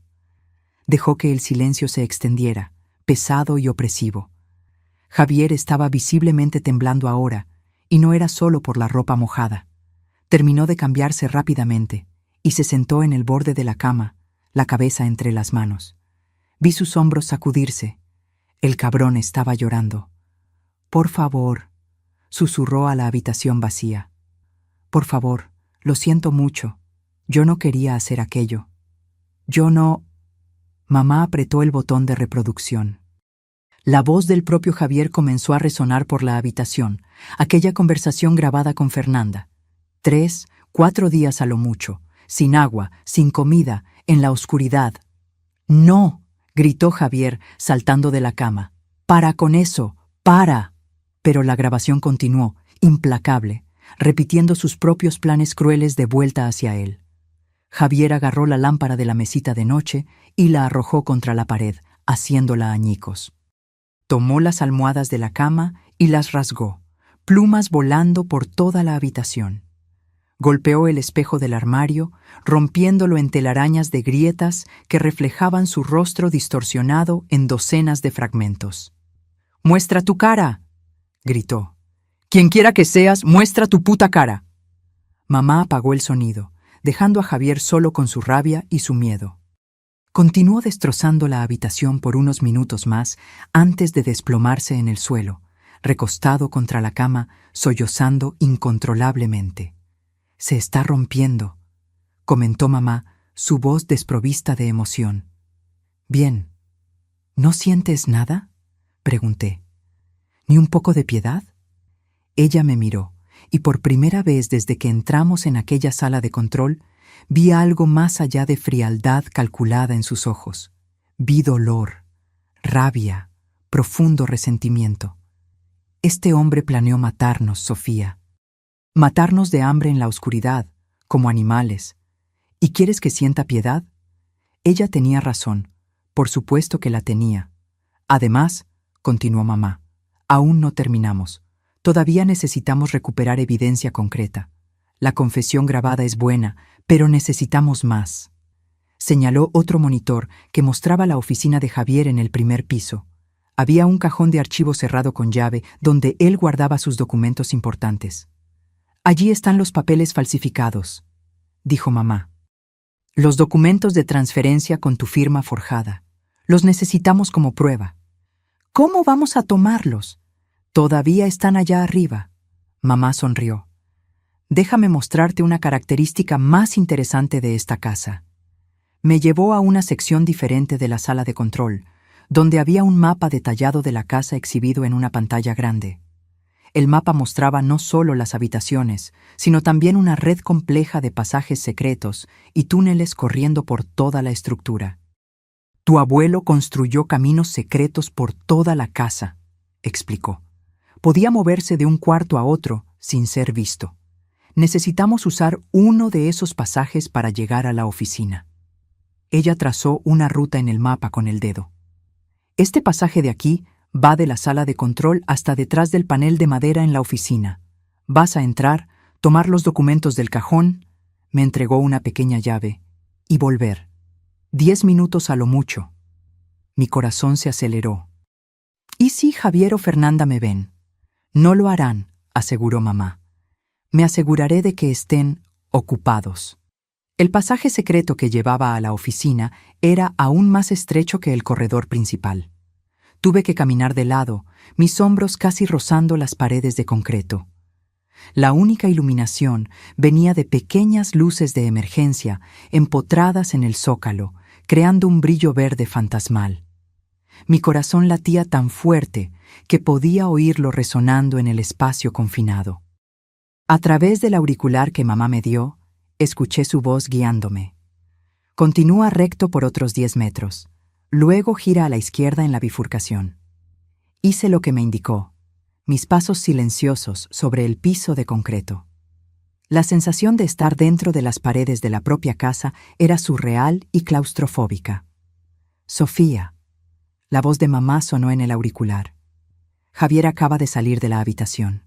Dejó que el silencio se extendiera, pesado y opresivo. Javier estaba visiblemente temblando ahora, y no era solo por la ropa mojada. Terminó de cambiarse rápidamente, y se sentó en el borde de la cama, la cabeza entre las manos. Vi sus hombros sacudirse. El cabrón estaba llorando. Por favor, susurró a la habitación vacía. Por favor, lo siento mucho. Yo no quería hacer aquello. Yo no... Mamá apretó el botón de reproducción. La voz del propio Javier comenzó a resonar por la habitación, aquella conversación grabada con Fernanda. 3, 4 días a lo mucho, sin agua, sin comida, en la oscuridad. ¡No!, gritó Javier, saltando de la cama. ¡Para con eso! ¡Para! Pero la grabación continuó, implacable, repitiendo sus propios planes crueles de vuelta hacia él. Javier agarró la lámpara de la mesita de noche y la arrojó contra la pared, haciéndola añicos. Tomó las almohadas de la cama y las rasgó, plumas volando por toda la habitación. Golpeó el espejo del armario, rompiéndolo en telarañas de grietas que reflejaban su rostro distorsionado en docenas de fragmentos. «¡Muestra tu cara!», gritó. «Quienquiera que seas, muestra tu puta cara». Mamá apagó el sonido, dejando a Javier solo con su rabia y su miedo. Continuó destrozando la habitación por unos minutos más antes de desplomarse en el suelo, recostado contra la cama, sollozando incontrolablemente. «Se está rompiendo», comentó mamá, su voz desprovista de emoción. «Bien. ¿No sientes nada?», pregunté. «¿Ni un poco de piedad?». Ella me miró, y por primera vez desde que entramos en aquella sala de control, vi algo más allá de frialdad calculada en sus ojos. Vi dolor, rabia, profundo resentimiento. «Este hombre planeó matarnos, Sofía. Matarnos de hambre en la oscuridad, como animales. ¿Y quieres que sienta piedad?». Ella tenía razón, por supuesto que la tenía. Además, continuó mamá, aún no terminamos. Todavía necesitamos recuperar evidencia concreta. La confesión grabada es buena, pero necesitamos más. Señaló otro monitor que mostraba la oficina de Javier en el primer piso. Había un cajón de archivo cerrado con llave donde él guardaba sus documentos importantes. «Allí están los papeles falsificados», dijo mamá. «Los documentos de transferencia con tu firma forjada. Los necesitamos como prueba». «¿Cómo vamos a tomarlos?». «Todavía están allá arriba». Mamá sonrió. «Déjame mostrarte una característica más interesante de esta casa». Me llevó a una sección diferente de la sala de control, donde había un mapa detallado de la casa exhibido en una pantalla grande. El mapa mostraba no solo las habitaciones, sino también una red compleja de pasajes secretos y túneles corriendo por toda la estructura. «Tu abuelo construyó caminos secretos por toda la casa», explicó. «Podía moverse de un cuarto a otro sin ser visto. Necesitamos usar uno de esos pasajes para llegar a la oficina». Ella trazó una ruta en el mapa con el dedo. «Este pasaje de aquí va de la sala de control hasta detrás del panel de madera en la oficina. Vas a entrar, tomar los documentos del cajón», me entregó una pequeña llave, «y volver. 10 minutos a lo mucho». Mi corazón se aceleró. «¿Y si Javier o Fernanda me ven?». «No lo harán», aseguró mamá. «Me aseguraré de que estén ocupados». El pasaje secreto que llevaba a la oficina era aún más estrecho que el corredor principal. Tuve que caminar de lado, mis hombros casi rozando las paredes de concreto. La única iluminación venía de pequeñas luces de emergencia empotradas en el zócalo, creando un brillo verde fantasmal. Mi corazón latía tan fuerte que podía oírlo resonando en el espacio confinado. A través del auricular que mamá me dio, escuché su voz guiándome. Continúa recto por otros 10 metros. Luego gira a la izquierda en la bifurcación. Hice lo que me indicó. Mis pasos silenciosos sobre el piso de concreto. La sensación de estar dentro de las paredes de la propia casa era surreal y claustrofóbica. Sofía. La voz de mamá sonó en el auricular. Javier acaba de salir de la habitación.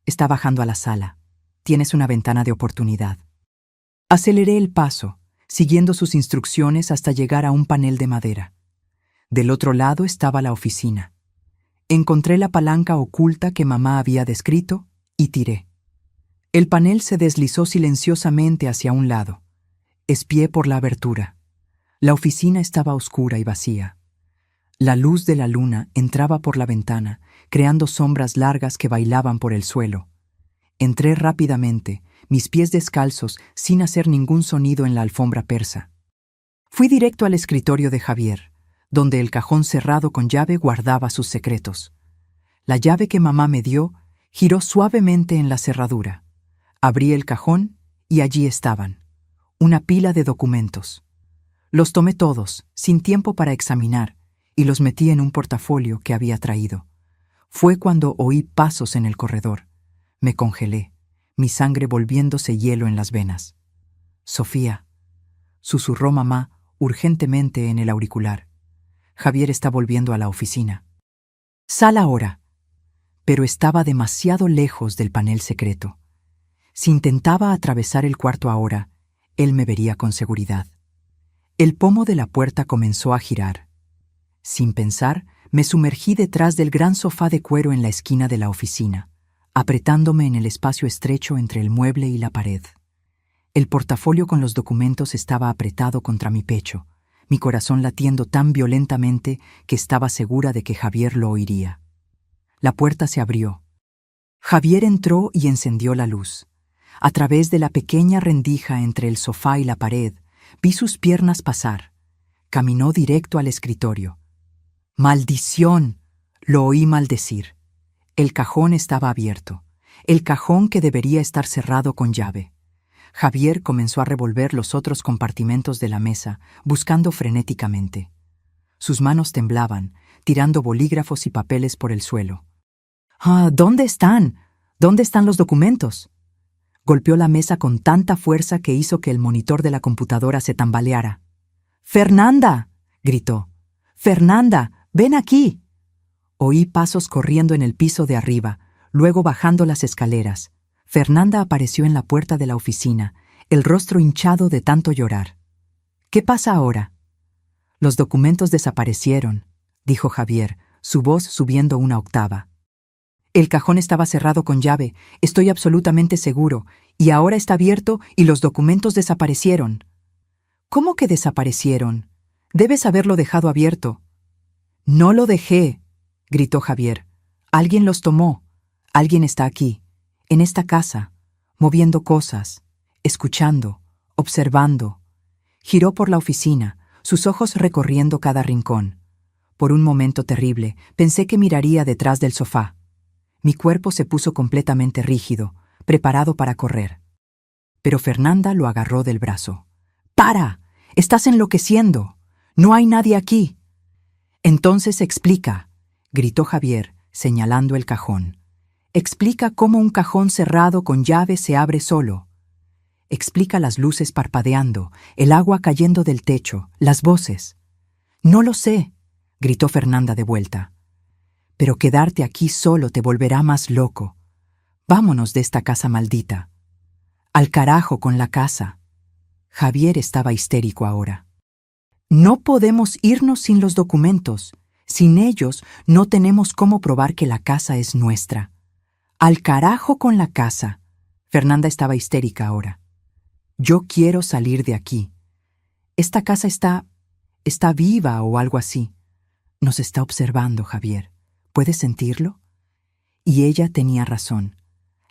Está bajando a la sala. Tienes una ventana de oportunidad. Aceleré el paso, siguiendo sus instrucciones hasta llegar a un panel de madera. Del otro lado estaba la oficina. Encontré la palanca oculta que mamá había descrito y tiré. El panel se deslizó silenciosamente hacia un lado. Espié por la abertura. La oficina estaba oscura y vacía. La luz de la luna entraba por la ventana, creando sombras largas que bailaban por el suelo. Entré rápidamente, mis pies descalzos, sin hacer ningún sonido en la alfombra persa. Fui directo al escritorio de Javier, donde el cajón cerrado con llave guardaba sus secretos. La llave que mamá me dio giró suavemente en la cerradura. Abrí el cajón y allí estaban, una pila de documentos. Los tomé todos, sin tiempo para examinar, y los metí en un portafolio que había traído. Fue cuando oí pasos en el corredor. Me congelé, mi sangre volviéndose hielo en las venas. Sofía, susurró mamá urgentemente en el auricular. Javier está volviendo a la oficina. Sal ahora. Pero estaba demasiado lejos del panel secreto. Si intentaba atravesar el cuarto ahora, él me vería con seguridad. El pomo de la puerta comenzó a girar. Sin pensar, me sumergí detrás del gran sofá de cuero en la esquina de la oficina, apretándome en el espacio estrecho entre el mueble y la pared. El portafolio con los documentos estaba apretado contra mi pecho, mi corazón latiendo tan violentamente que estaba segura de que Javier lo oiría. La puerta se abrió. Javier entró y encendió la luz. A través de la pequeña rendija entre el sofá y la pared, vi sus piernas pasar. Caminó directo al escritorio. ¡Maldición!, lo oí maldecir. El cajón estaba abierto, el cajón que debería estar cerrado con llave. Javier comenzó a revolver los otros compartimentos de la mesa, buscando frenéticamente. Sus manos temblaban, tirando bolígrafos y papeles por el suelo. ¿Dónde están? ¿Dónde están los documentos? Golpeó la mesa con tanta fuerza que hizo que el monitor de la computadora se tambaleara. ¡Fernanda!, gritó. ¡Fernanda, ven aquí! Oí pasos corriendo en el piso de arriba, luego bajando las escaleras. Fernanda apareció en la puerta de la oficina, el rostro hinchado de tanto llorar. ¿Qué pasa ahora? Los documentos desaparecieron, dijo Javier, su voz subiendo una octava. El cajón estaba cerrado con llave, estoy absolutamente seguro, y ahora está abierto y los documentos desaparecieron. ¿Cómo que desaparecieron? Debes haberlo dejado abierto. No lo dejé, gritó Javier. Alguien los tomó. Alguien está aquí, en esta casa, moviendo cosas, escuchando, observando. Giró por la oficina, sus ojos recorriendo cada rincón. Por un momento terrible, pensé que miraría detrás del sofá. Mi cuerpo se puso completamente rígido, preparado para correr. Pero Fernanda lo agarró del brazo. ¡Para! ¡Estás enloqueciendo! ¡No hay nadie aquí! Entonces explica, gritó Javier, señalando el cajón. Explica cómo un cajón cerrado con llave se abre solo. Explica las luces parpadeando, el agua cayendo del techo, las voces. No lo sé, gritó Fernanda de vuelta. Pero quedarte aquí solo te volverá más loco. Vámonos de esta casa maldita. Al carajo con la casa. Javier estaba histérico ahora. No podemos irnos sin los documentos. Sin ellos no tenemos cómo probar que la casa es nuestra. Al carajo con la casa. Fernanda estaba histérica ahora. Yo quiero salir de aquí. Esta casa está viva o algo así. Nos está observando, Javier. ¿Puedes sentirlo? Y ella tenía razón.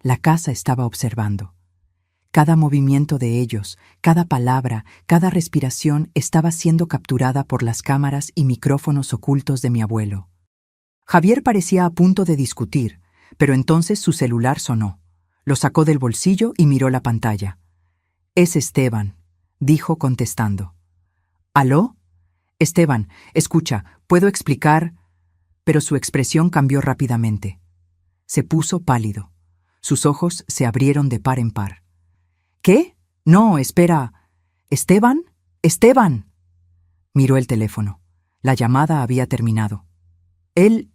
La casa estaba observando. Cada movimiento de ellos, cada palabra, cada respiración estaba siendo capturada por las cámaras y micrófonos ocultos de mi abuelo. Javier parecía a punto de discutir, pero entonces su celular sonó. Lo sacó del bolsillo y miró la pantalla. Es Esteban, dijo contestando. ¿Aló? Esteban, escucha, ¿puedo explicar? Pero su expresión cambió rápidamente. Se puso pálido. Sus ojos se abrieron de par en par. ¿Qué? No, espera. ¿Esteban? ¡Esteban! Miró el teléfono. La llamada había terminado. Él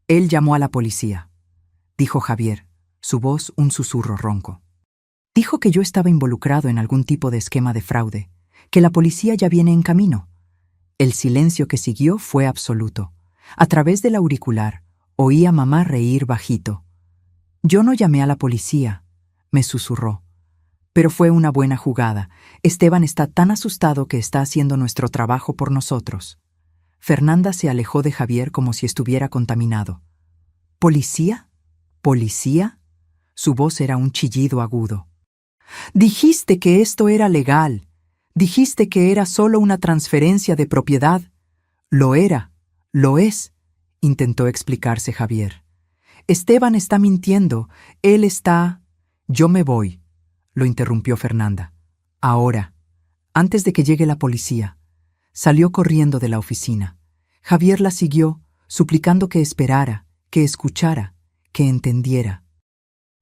llamó a la policía, dijo Javier, su voz un susurro ronco. Dijo que yo estaba involucrado en algún tipo de esquema de fraude, que la policía ya viene en camino. El silencio que siguió fue absoluto. A través del auricular, oí a mamá reír bajito. Yo no llamé a la policía, me susurró. Pero fue una buena jugada. Esteban está tan asustado que está haciendo nuestro trabajo por nosotros. Fernanda se alejó de Javier como si estuviera contaminado. ¿Policía? ¿Policía? Su voz era un chillido agudo. Dijiste que esto era legal. Dijiste que era solo una transferencia de propiedad. Lo era, lo es, intentó explicarse Javier. Esteban está mintiendo. Él está... Yo me voy, lo interrumpió Fernanda. Ahora, antes de que llegue la policía. Salió corriendo de la oficina. Javier la siguió, suplicando que esperara, que escuchara, que entendiera.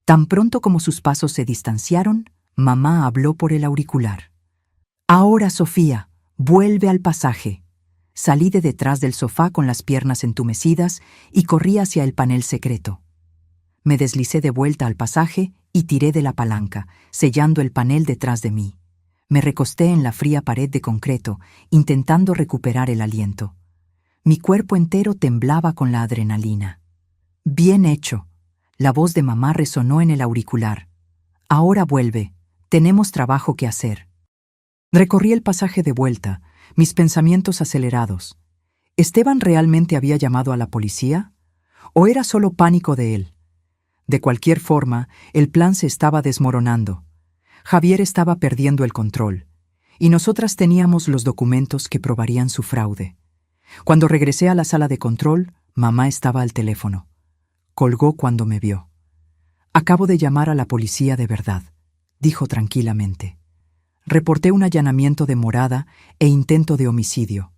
Tan pronto como sus pasos se distanciaron, mamá habló por el auricular. Ahora, Sofía, vuelve al pasaje. Salí de detrás del sofá con las piernas entumecidas y corrí hacia el panel secreto. Me deslicé de vuelta al pasaje y tiré de la palanca, sellando el panel detrás de mí. Me recosté en la fría pared de concreto, intentando recuperar el aliento. Mi cuerpo entero temblaba con la adrenalina. Bien hecho. La voz de mamá resonó en el auricular. Ahora vuelve. Tenemos trabajo que hacer. Recorrí el pasaje de vuelta, mis pensamientos acelerados. ¿Esteban realmente había llamado a la policía? ¿O era solo pánico de él? De cualquier forma, el plan se estaba desmoronando. Javier estaba perdiendo el control, y nosotras teníamos los documentos que probarían su fraude. Cuando regresé a la sala de control, mamá estaba al teléfono. Colgó cuando me vio. Acabo de llamar a la policía de verdad, dijo tranquilamente. Reporté un allanamiento de morada e intento de homicidio.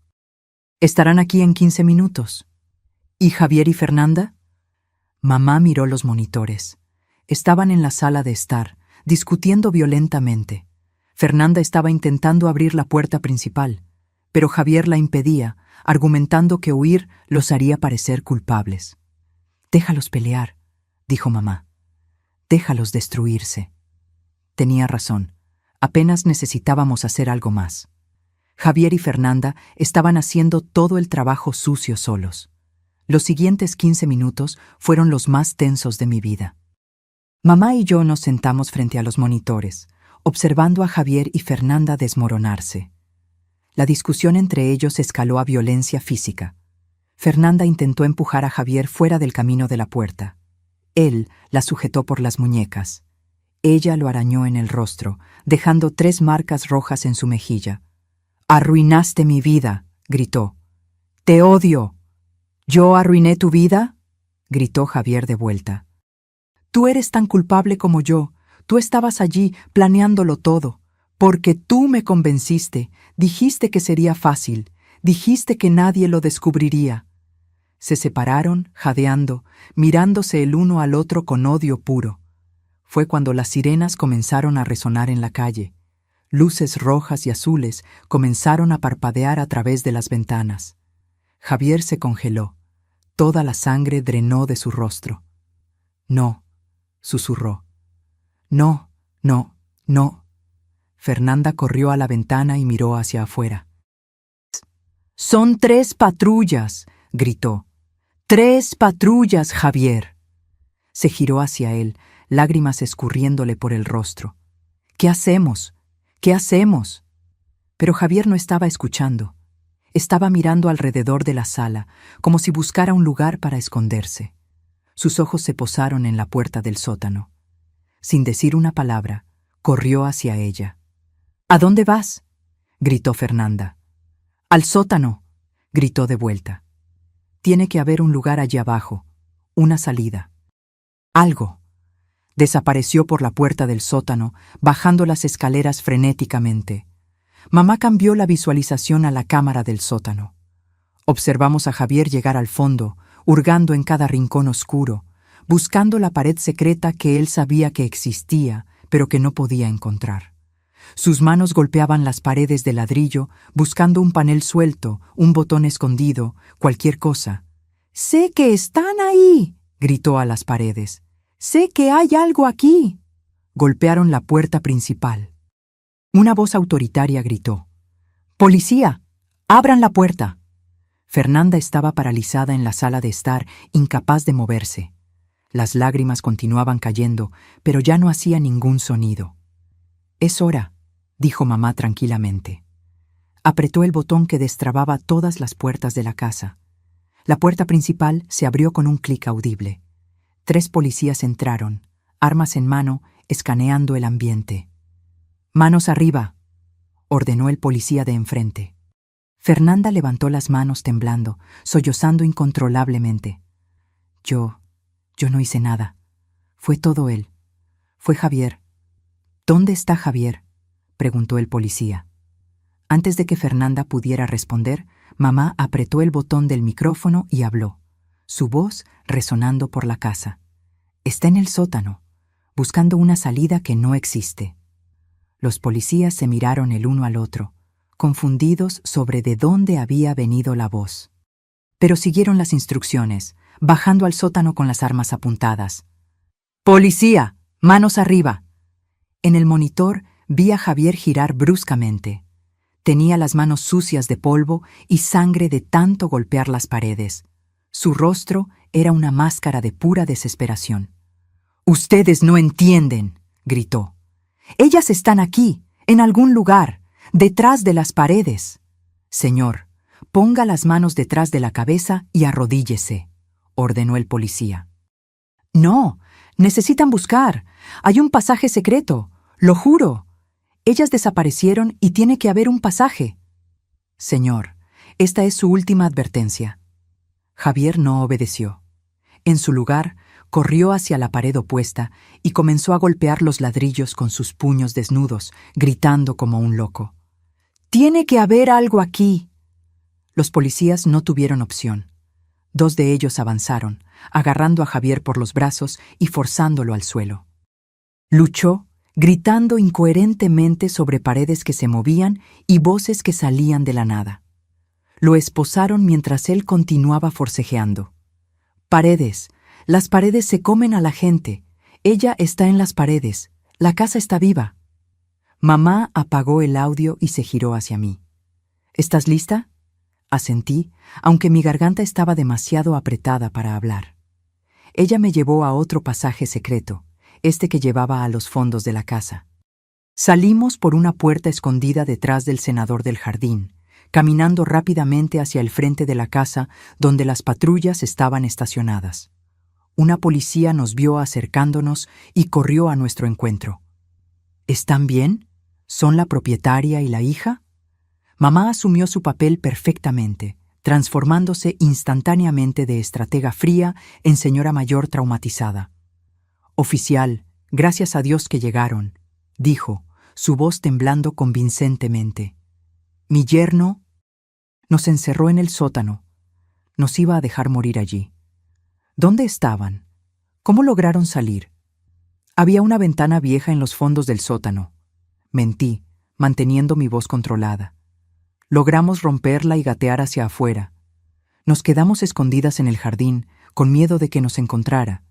Estarán aquí en 15 minutos. ¿Y Javier y Fernanda? Mamá miró los monitores. Estaban en la sala de estar, discutiendo violentamente. Fernanda estaba intentando abrir la puerta principal, pero Javier la impedía, argumentando que huir los haría parecer culpables. «Déjalos pelear», dijo mamá. «Déjalos destruirse». Tenía razón. Apenas necesitábamos hacer algo más. Javier y Fernanda estaban haciendo todo el trabajo sucio solos. Los siguientes 15 minutos fueron los más tensos de mi vida. Mamá y yo nos sentamos frente a los monitores, observando a Javier y Fernanda desmoronarse. La discusión entre ellos escaló a violencia física. Fernanda intentó empujar a Javier fuera del camino de la puerta. Él la sujetó por las muñecas. Ella lo arañó en el rostro, dejando 3 marcas rojas en su mejilla. «Arruinaste mi vida», gritó. «Te odio». «¿Yo arruiné tu vida?», gritó Javier de vuelta. «Tú eres tan culpable como yo. Tú estabas allí planeándolo todo. Porque tú me convenciste. Dijiste que sería fácil. Dijiste que nadie lo descubriría». Se separaron, jadeando, mirándose el uno al otro con odio puro. Fue cuando las sirenas comenzaron a resonar en la calle. Luces rojas y azules comenzaron a parpadear a través de las ventanas. Javier se congeló. Toda la sangre drenó de su rostro. «No», susurró. «No, no, no». Fernanda corrió a la ventana y miró hacia afuera. «Son 3 patrullas», gritó. «3 patrullas, Javier». Se giró hacia él, lágrimas escurriéndole por el rostro. «¿Qué hacemos? ¿Qué hacemos?». Pero Javier no estaba escuchando. Estaba mirando alrededor de la sala, como si buscara un lugar para esconderse. Sus ojos se posaron en la puerta del sótano. Sin decir una palabra, corrió hacia ella. «¿A dónde vas?», gritó Fernanda. «Al sótano», gritó de vuelta. «Tiene que haber un lugar allí abajo, una salida». Algo. Desapareció por la puerta del sótano, bajando las escaleras frenéticamente. Mamá cambió la visualización a la cámara del sótano. Observamos a Javier llegar al fondo, hurgando en cada rincón oscuro, buscando la pared secreta que él sabía que existía, pero que no podía encontrar. Sus manos golpeaban las paredes de ladrillo, buscando un panel suelto, un botón escondido, cualquier cosa. «¡Sé que están ahí!», gritó a las paredes. «¡Sé que hay algo aquí!». Golpearon la puerta principal. Una voz autoritaria gritó: «¡Policía! ¡Abran la puerta!». Fernanda estaba paralizada en la sala de estar, incapaz de moverse. Las lágrimas continuaban cayendo, pero ya no hacía ningún sonido. «Es hora», dijo mamá tranquilamente. Apretó el botón que destrababa todas las puertas de la casa. La puerta principal se abrió con un clic audible. 3 policías entraron, armas en mano, escaneando el ambiente. «Manos arriba», ordenó el policía de enfrente. Fernanda levantó las manos temblando, sollozando incontrolablemente. Yo no hice nada. Fue todo él. Fue Javier. «¿Dónde está Javier?», preguntó el policía. Antes de que Fernanda pudiera responder, mamá apretó el botón del micrófono y habló, su voz resonando por la casa. «Está en el sótano, buscando una salida que no existe». Los policías se miraron el uno al otro, confundidos sobre de dónde había venido la voz. Pero siguieron las instrucciones, bajando al sótano con las armas apuntadas. «¡Policía! ¡Manos arriba!». En el monitor vi a Javier girar bruscamente. Tenía las manos sucias de polvo y sangre de tanto golpear las paredes. Su rostro era una máscara de pura desesperación. «¡Ustedes no entienden!», gritó. «Ellas están aquí, en algún lugar, detrás de las paredes. Señor, ponga las manos detrás de la cabeza y arrodíllese», ordenó el policía. «No, necesitan buscar. Hay un pasaje secreto, lo juro. Ellas desaparecieron y tiene que haber un pasaje». «Señor, esta es su última advertencia». Javier no obedeció. En su lugar, corrió hacia la pared opuesta y comenzó a golpear los ladrillos con sus puños desnudos, gritando como un loco. «¡Tiene que haber algo aquí!». Los policías no tuvieron opción. 2 de ellos avanzaron, agarrando a Javier por los brazos y forzándolo al suelo. Luchó, gritando incoherentemente sobre paredes que se movían y voces que salían de la nada. Lo esposaron mientras él continuaba forcejeando. «Paredes, las paredes se comen a la gente. Ella está en las paredes. La casa está viva». Mamá apagó el audio y se giró hacia mí. «¿Estás lista?». Asentí, aunque mi garganta estaba demasiado apretada para hablar. Ella me llevó a otro pasaje secreto, este que llevaba a los fondos de la casa. Salimos por una puerta escondida detrás del cenador del jardín, caminando rápidamente hacia el frente de la casa donde las patrullas estaban estacionadas. Una policía nos vio acercándonos y corrió a nuestro encuentro. «¿Están bien? ¿Son la propietaria y la hija?». Mamá asumió su papel perfectamente, transformándose instantáneamente de estratega fría en señora mayor traumatizada. «Oficial, gracias a Dios que llegaron», dijo, su voz temblando convincentemente. «Mi yerno…». Nos encerró en el sótano. Nos iba a dejar morir allí. ¿Dónde estaban? ¿Cómo lograron salir? Había una ventana vieja en los fondos del sótano. Mentí, manteniendo mi voz controlada. Logramos romperla y gatear hacia afuera. Nos quedamos escondidas en el jardín, con miedo de que nos encontrara.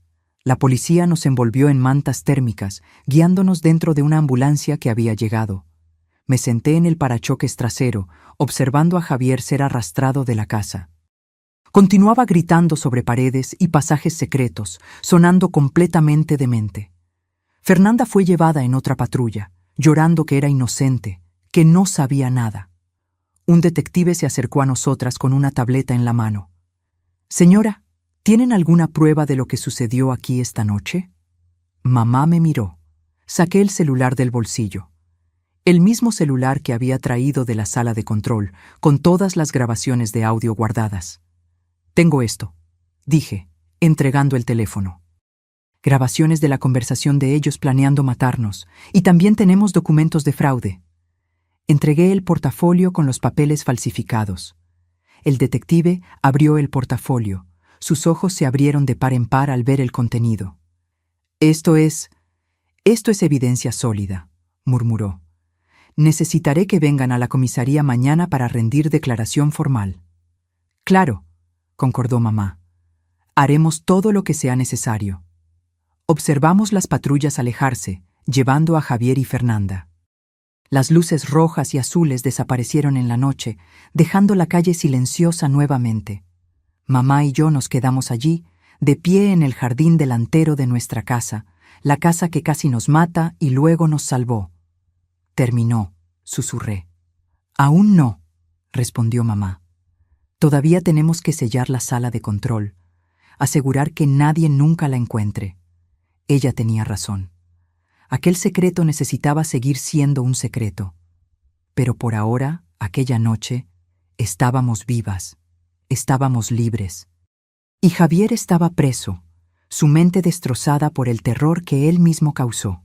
La policía nos envolvió en mantas térmicas, guiándonos dentro de una ambulancia que había llegado. Me senté en el parachoques trasero, observando a Javier ser arrastrado de la casa. Continuaba gritando sobre paredes y pasajes secretos, sonando completamente demente. Fernanda fue llevada en otra patrulla, llorando que era inocente, que no sabía nada. Un detective se acercó a nosotras con una tableta en la mano. «Señora, ¿tienen alguna prueba de lo que sucedió aquí esta noche?». Mamá me miró. Saqué el celular del bolsillo. El mismo celular que había traído de la sala de control, con todas las grabaciones de audio guardadas. «Tengo esto», dije, entregando el teléfono. «Grabaciones de la conversación de ellos planeando matarnos, y también tenemos documentos de fraude». Entregué el portafolio con los papeles falsificados. El detective abrió el portafolio. Sus ojos se abrieron de par en par al ver el contenido. Esto es evidencia sólida, murmuró. Necesitaré que vengan a la comisaría mañana para rendir declaración formal. Claro, concordó mamá. Haremos todo lo que sea necesario. Observamos las patrullas alejarse, llevando a Javier y Fernanda. Las luces rojas y azules desaparecieron en la noche, dejando la calle silenciosa nuevamente. Mamá y yo nos quedamos allí, de pie en el jardín delantero de nuestra casa, la casa que casi nos mata y luego nos salvó. Terminó, susurré. Aún no, respondió mamá. Todavía tenemos que sellar la sala de control, asegurar que nadie nunca la encuentre. Ella tenía razón. Aquel secreto necesitaba seguir siendo un secreto. Pero por ahora, aquella noche, estábamos vivas, estábamos libres. Y Javier estaba preso, su mente destrozada por el terror que él mismo causó.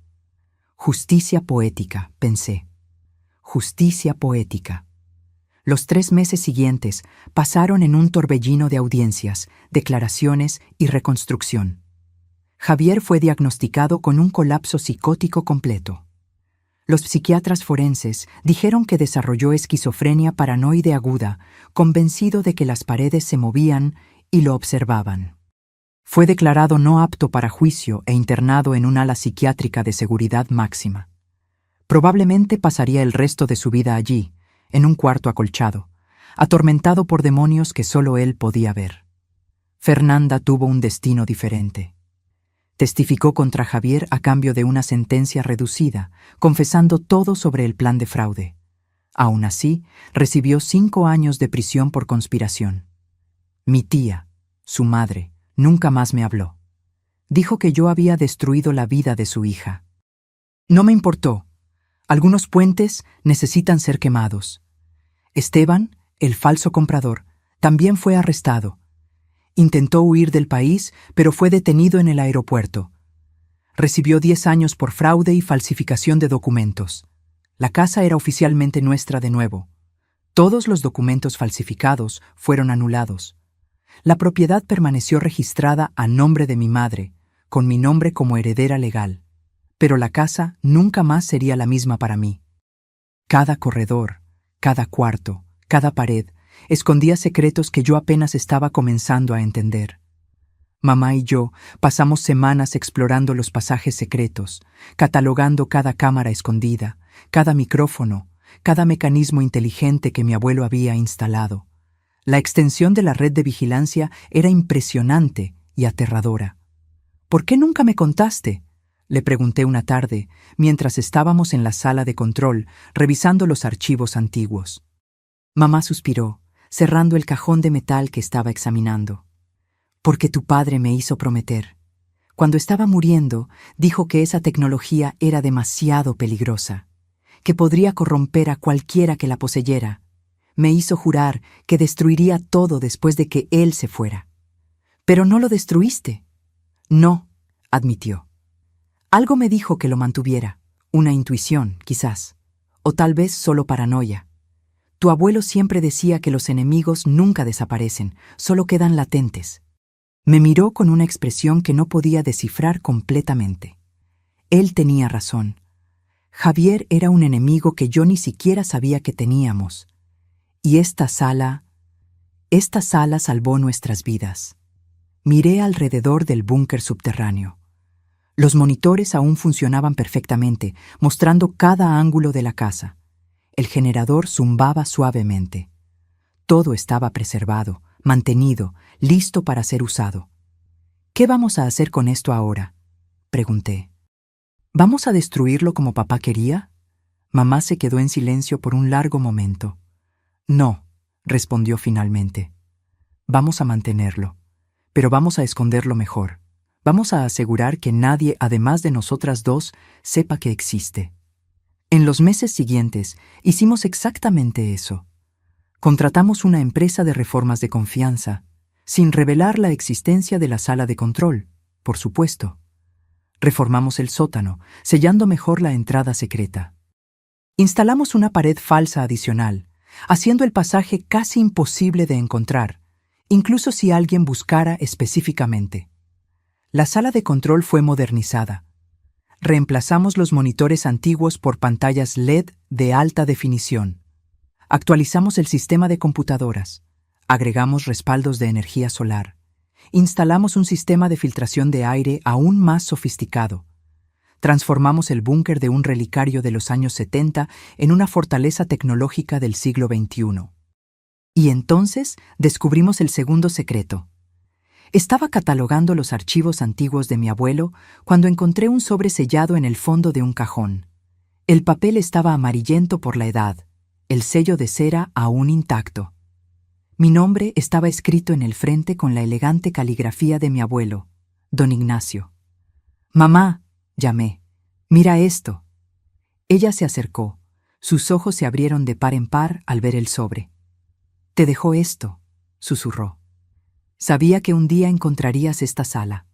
Justicia poética, pensé. Justicia poética. Los 3 meses siguientes pasaron en un torbellino de audiencias, declaraciones y reconstrucción. Javier fue diagnosticado con un colapso psicótico completo. Los psiquiatras forenses dijeron que desarrolló esquizofrenia paranoide aguda, convencido de que las paredes se movían y lo observaban. Fue declarado no apto para juicio e internado en un ala psiquiátrica de seguridad máxima. Probablemente pasaría el resto de su vida allí, en un cuarto acolchado, atormentado por demonios que solo él podía ver. Fernanda tuvo un destino diferente. Testificó contra Javier a cambio de una sentencia reducida, confesando todo sobre el plan de fraude. Aún así, recibió 5 años de prisión por conspiración. Mi tía, su madre, nunca más me habló. Dijo que yo había destruido la vida de su hija. No me importó. Algunos puentes necesitan ser quemados. Esteban, el falso comprador, también fue arrestado. Intentó huir del país, pero fue detenido en el aeropuerto. Recibió 10 años por fraude y falsificación de documentos. La casa era oficialmente nuestra de nuevo. Todos los documentos falsificados fueron anulados. La propiedad permaneció registrada a nombre de mi madre, con mi nombre como heredera legal. Pero la casa nunca más sería la misma para mí. Cada corredor, cada cuarto, cada pared, escondía secretos que yo apenas estaba comenzando a entender. Mamá y yo pasamos semanas explorando los pasajes secretos, catalogando cada cámara escondida, cada micrófono, cada mecanismo inteligente que mi abuelo había instalado. La extensión de la red de vigilancia era impresionante y aterradora. ¿Por qué nunca me contaste?, le pregunté una tarde, mientras estábamos en la sala de control, revisando los archivos antiguos. Mamá suspiró, cerrando el cajón de metal que estaba examinando. Porque tu padre me hizo prometer. Cuando estaba muriendo, dijo que esa tecnología era demasiado peligrosa, que podría corromper a cualquiera que la poseyera. Me hizo jurar que destruiría todo después de que él se fuera. Pero no lo destruiste. No, admitió. Algo me dijo que lo mantuviera, una intuición, quizás, o tal vez solo paranoia. Tu abuelo siempre decía que los enemigos nunca desaparecen, solo quedan latentes. Me miró con una expresión que no podía descifrar completamente. Él tenía razón. Javier era un enemigo que yo ni siquiera sabía que teníamos. Y esta sala salvó nuestras vidas. Miré alrededor del búnker subterráneo. Los monitores aún funcionaban perfectamente, mostrando cada ángulo de la casa. El generador zumbaba suavemente. Todo estaba preservado, mantenido, listo para ser usado. ¿Qué vamos a hacer con esto ahora?, pregunté. ¿Vamos a destruirlo como papá quería? Mamá se quedó en silencio por un largo momento. No, respondió finalmente. Vamos a mantenerlo, pero vamos a esconderlo mejor. Vamos a asegurar que nadie, además de nosotras dos, sepa que existe. En los meses siguientes, hicimos exactamente eso. Contratamos una empresa de reformas de confianza, sin revelar la existencia de la sala de control, por supuesto. Reformamos el sótano, sellando mejor la entrada secreta. Instalamos una pared falsa adicional, haciendo el pasaje casi imposible de encontrar, incluso si alguien buscara específicamente. La sala de control fue modernizada. Reemplazamos los monitores antiguos por pantallas LED de alta definición. Actualizamos el sistema de computadoras. Agregamos respaldos de energía solar. Instalamos un sistema de filtración de aire aún más sofisticado. Transformamos el búnker de un relicario de los años 70 en una fortaleza tecnológica del siglo XXI. Y entonces descubrimos el segundo secreto. Estaba catalogando los archivos antiguos de mi abuelo cuando encontré un sobre sellado en el fondo de un cajón. El papel estaba amarillento por la edad, el sello de cera aún intacto. Mi nombre estaba escrito en el frente con la elegante caligrafía de mi abuelo, don Ignacio. «Mamá», llamé, «mira esto». Ella se acercó. Sus ojos se abrieron de par en par al ver el sobre. «Te dejó esto», susurró. «Sabía que un día encontrarías esta sala».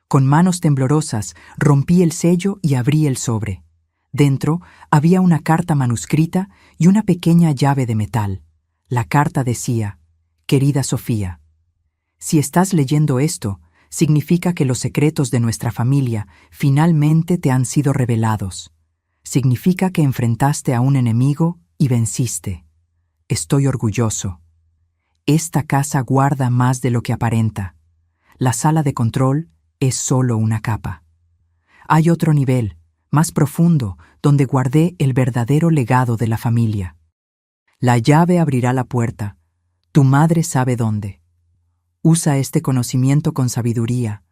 Con manos temblorosas rompí el sello y abrí el sobre. Dentro había una carta manuscrita y una pequeña llave de metal. La carta decía: «Querida Sofía, si estás leyendo esto, significa que los secretos de nuestra familia finalmente te han sido revelados. Significa que enfrentaste a un enemigo y venciste. Estoy orgulloso. Esta casa guarda más de lo que aparenta. La sala de control es solo una capa. Hay otro nivel, más profundo, donde guardé el verdadero legado de la familia. La llave abrirá la puerta. Tu madre sabe dónde. Usa este conocimiento con sabiduría.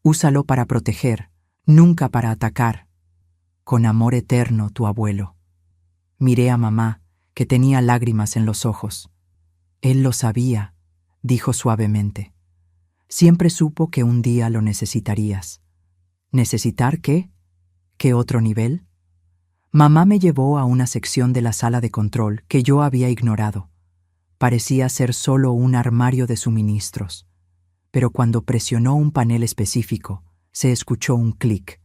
Úsalo para proteger, nunca para atacar. Con amor eterno, tu abuelo». Miré a mamá, que tenía lágrimas en los ojos. «Él lo sabía», dijo suavemente. «Siempre supo que un día lo necesitarías». ¿Necesitar qué? ¿Qué otro nivel? Mamá me llevó a una sección de la sala de control que yo había ignorado. Parecía ser solo un armario de suministros. Pero cuando presionó un panel específico, se escuchó un clic.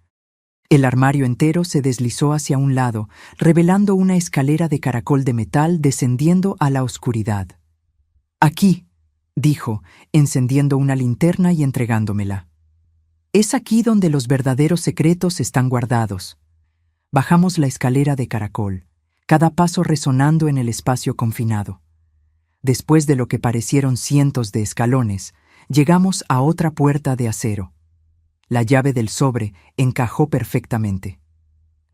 El armario entero se deslizó hacia un lado, revelando una escalera de caracol de metal descendiendo a la oscuridad. «Aquí», dijo, encendiendo una linterna y entregándomela. «Es aquí donde los verdaderos secretos están guardados». Bajamos la escalera de caracol, cada paso resonando en el espacio confinado. Después de lo que parecieron cientos de escalones, llegamos a otra puerta de acero. La llave del sobre encajó perfectamente.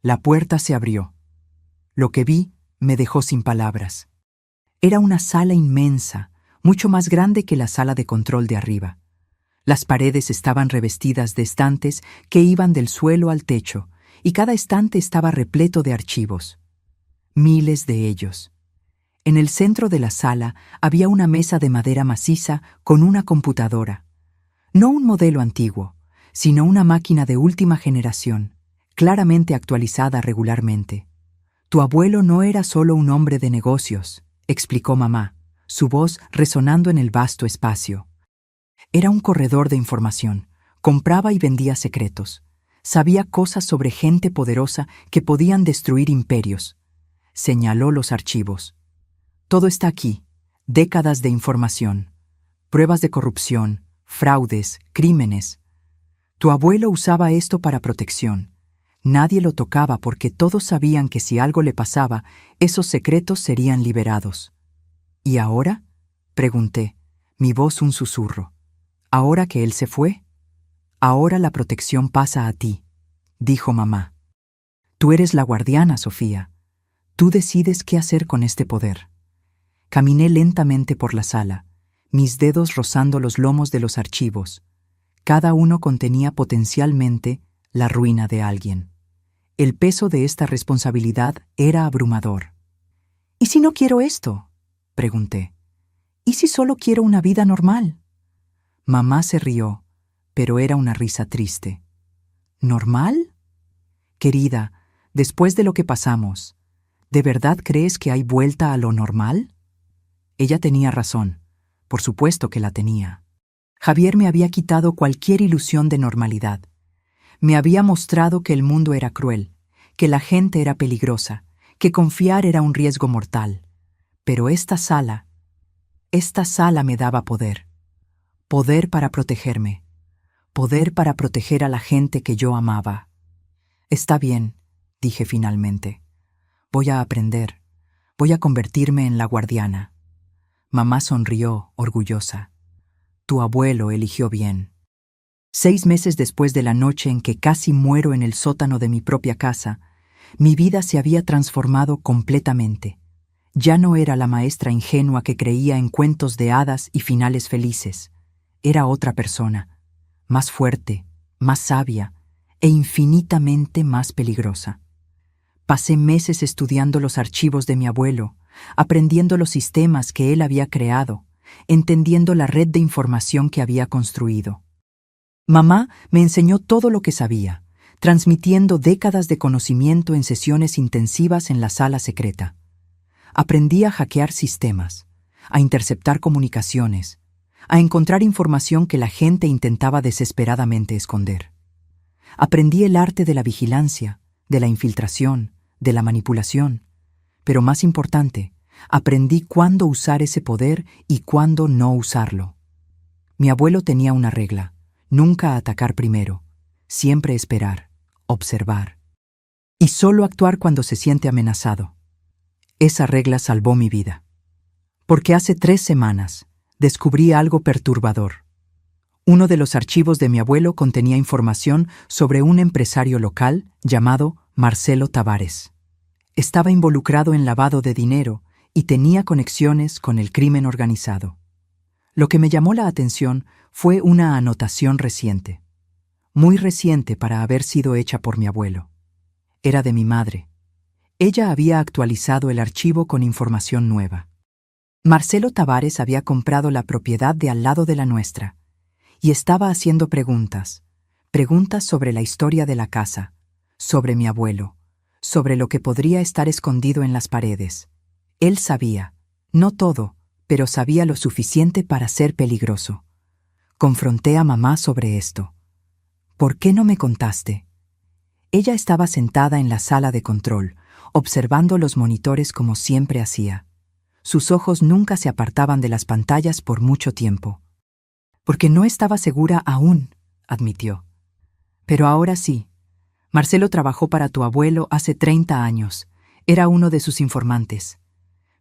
La puerta se abrió. Lo que vi me dejó sin palabras. Era una sala inmensa, mucho más grande que la sala de control de arriba. Las paredes estaban revestidas de estantes que iban del suelo al techo, y cada estante estaba repleto de archivos. Miles de ellos. En el centro de la sala había una mesa de madera maciza con una computadora. No un modelo antiguo, sino una máquina de última generación, claramente actualizada regularmente. «Tu abuelo no era solo un hombre de negocios», explicó mamá, su voz resonando en el vasto espacio. «Era un corredor de información. Compraba y vendía secretos. Sabía cosas sobre gente poderosa que podían destruir imperios». Señaló los archivos. «Todo está aquí. Décadas de información. Pruebas de corrupción, fraudes, crímenes. Tu abuelo usaba esto para protección. Nadie lo tocaba porque todos sabían que si algo le pasaba, esos secretos serían liberados». «¿Y ahora?», pregunté, mi voz un susurro. «¿Ahora que él se fue? Ahora la protección pasa a ti», dijo mamá. «Tú eres la guardiana, Sofía. Tú decides qué hacer con este poder». Caminé lentamente por la sala, mis dedos rozando los lomos de los archivos. Cada uno contenía potencialmente la ruina de alguien. El peso de esta responsabilidad era abrumador. «¿Y si no quiero esto?», pregunté. «¿Y si solo quiero una vida normal?». Mamá se rió, pero era una risa triste. «¿Normal? Querida, después de lo que pasamos, ¿de verdad crees que hay vuelta a lo normal?». Ella tenía razón. Por supuesto que la tenía. Javier me había quitado cualquier ilusión de normalidad. Me había mostrado que el mundo era cruel, que la gente era peligrosa, que confiar era un riesgo mortal. Pero esta sala me daba poder. Poder para protegerme. Poder para proteger a la gente que yo amaba. Está bien, dije finalmente. Voy a aprender. Voy a convertirme en la guardiana. Mamá sonrió, orgullosa. Tu abuelo eligió bien. 6 meses después de la noche en que casi muero en el sótano de mi propia casa, mi vida se había transformado completamente. Ya no era la maestra ingenua que creía en cuentos de hadas y finales felices. Era otra persona, más fuerte, más sabia e infinitamente más peligrosa. Pasé meses estudiando los archivos de mi abuelo, aprendiendo los sistemas que él había creado, entendiendo la red de información que había construido. Mamá me enseñó todo lo que sabía, transmitiendo décadas de conocimiento en sesiones intensivas en la sala secreta. Aprendí a hackear sistemas, a interceptar comunicaciones, a encontrar información que la gente intentaba desesperadamente esconder. Aprendí el arte de la vigilancia, de la infiltración, de la manipulación, pero más importante, aprendí cuándo usar ese poder y cuándo no usarlo. Mi abuelo tenía una regla: nunca atacar primero, siempre esperar, observar, y solo actuar cuando se siente amenazado. Esa regla salvó mi vida. Porque hace 3 semanas descubrí algo perturbador. Uno de los archivos de mi abuelo contenía información sobre un empresario local llamado Marcelo Tavares. Estaba involucrado en lavado de dinero y tenía conexiones con el crimen organizado. Lo que me llamó la atención fue una anotación reciente, muy reciente para haber sido hecha por mi abuelo. Era de mi madre. Ella había actualizado el archivo con información nueva. Marcelo Tavares había comprado la propiedad de al lado de la nuestra y estaba haciendo preguntas sobre la historia de la casa, sobre mi abuelo, sobre lo que podría estar escondido en las paredes. Él sabía, no todo, pero sabía lo suficiente para ser peligroso. Confronté a mamá sobre esto. ¿Por qué no me contaste? Ella estaba sentada en la sala de control, observando los monitores como siempre hacía. Sus ojos nunca se apartaban de las pantallas por mucho tiempo. Porque no estaba segura aún, admitió. Pero ahora sí. Marcelo trabajó para tu abuelo hace 30 años. Era uno de sus informantes.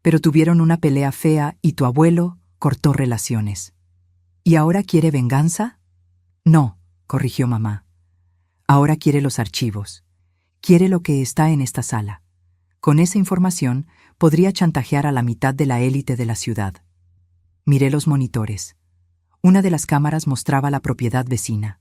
Pero tuvieron una pelea fea y tu abuelo cortó relaciones. ¿Y ahora quiere venganza? No, corrigió mamá. Ahora quiere los archivos. Quiere lo que está en esta sala. Con esa información podría chantajear a la mitad de la élite de la ciudad. Miré los monitores. Una de las cámaras mostraba la propiedad vecina.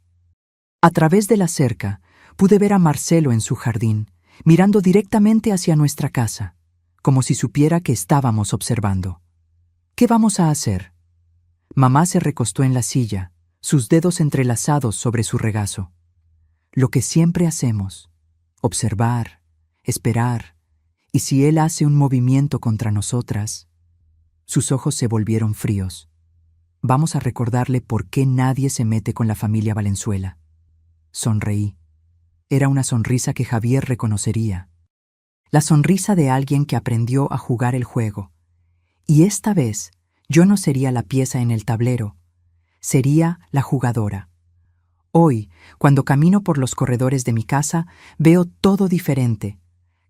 A través de la cerca pude ver a Marcelo en su jardín, mirando directamente hacia nuestra casa, como si supiera que estábamos observando. ¿Qué vamos a hacer? Mamá se recostó en la silla, sus dedos entrelazados sobre su regazo. Lo que siempre hacemos: observar, esperar, y si él hace un movimiento contra nosotras. Sus ojos se volvieron fríos. Vamos a recordarle por qué nadie se mete con la familia Valenzuela. Sonreí. Era una sonrisa que Javier reconocería. La sonrisa de alguien que aprendió a jugar el juego. Y esta vez yo no sería la pieza en el tablero, sería la jugadora. Hoy, cuando camino por los corredores de mi casa, veo todo diferente.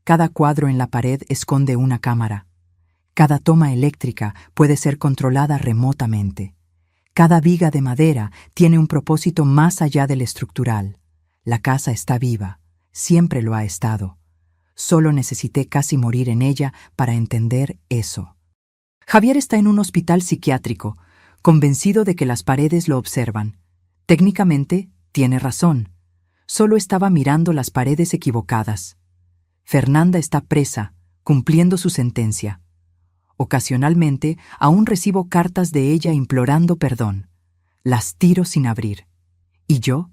Cada cuadro en la pared esconde una cámara. Cada toma eléctrica puede ser controlada remotamente. Cada viga de madera tiene un propósito más allá del estructural. La casa está viva, siempre lo ha estado. Solo necesité casi morir en ella para entender eso. Javier está en un hospital psiquiátrico, convencido de que las paredes lo observan. Técnicamente, tiene razón. Solo estaba mirando las paredes equivocadas. Fernanda está presa, cumpliendo su sentencia. Ocasionalmente, aún recibo cartas de ella implorando perdón. Las tiro sin abrir. ¿Y yo?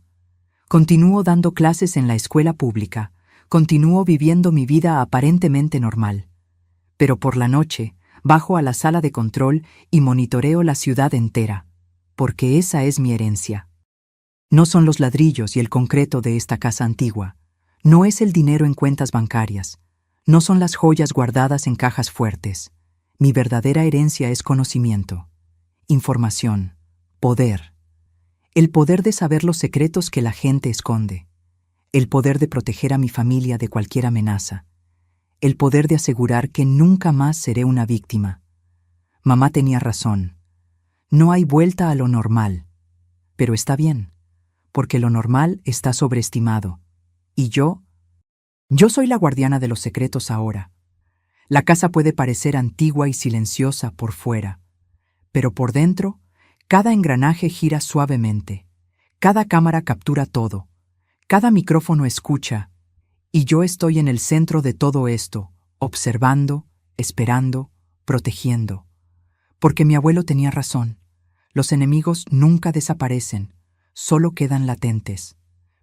Continúo dando clases en la escuela pública. Continúo viviendo mi vida aparentemente normal. Pero por la noche, bajo a la sala de control y monitoreo la ciudad entera, porque esa es mi herencia. No son los ladrillos y el concreto de esta casa antigua. No es el dinero en cuentas bancarias. No son las joyas guardadas en cajas fuertes. Mi verdadera herencia es conocimiento, información, poder. El poder de saber los secretos que la gente esconde. El poder de proteger a mi familia de cualquier amenaza. El poder de asegurar que nunca más seré una víctima. Mamá tenía razón. No hay vuelta a lo normal. Pero está bien, porque lo normal está sobreestimado. Y yo soy la guardiana de los secretos ahora. La casa puede parecer antigua y silenciosa por fuera, pero por dentro, cada engranaje gira suavemente, cada cámara captura todo, cada micrófono escucha, y yo estoy en el centro de todo esto, observando, esperando, protegiendo. Porque mi abuelo tenía razón. Los enemigos nunca desaparecen, solo quedan latentes.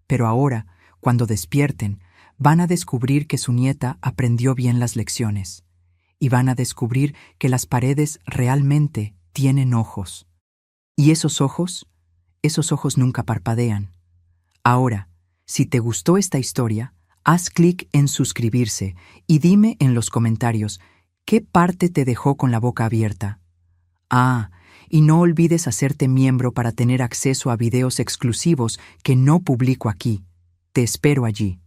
Pero ahora, cuando despierten, van a descubrir que su nieta aprendió bien las lecciones. Y van a descubrir que las paredes realmente tienen ojos. Y esos ojos nunca parpadean. Ahora, si te gustó esta historia, haz clic en suscribirse y dime en los comentarios qué parte te dejó con la boca abierta. Y no olvides hacerte miembro para tener acceso a videos exclusivos que no publico aquí. Te espero allí.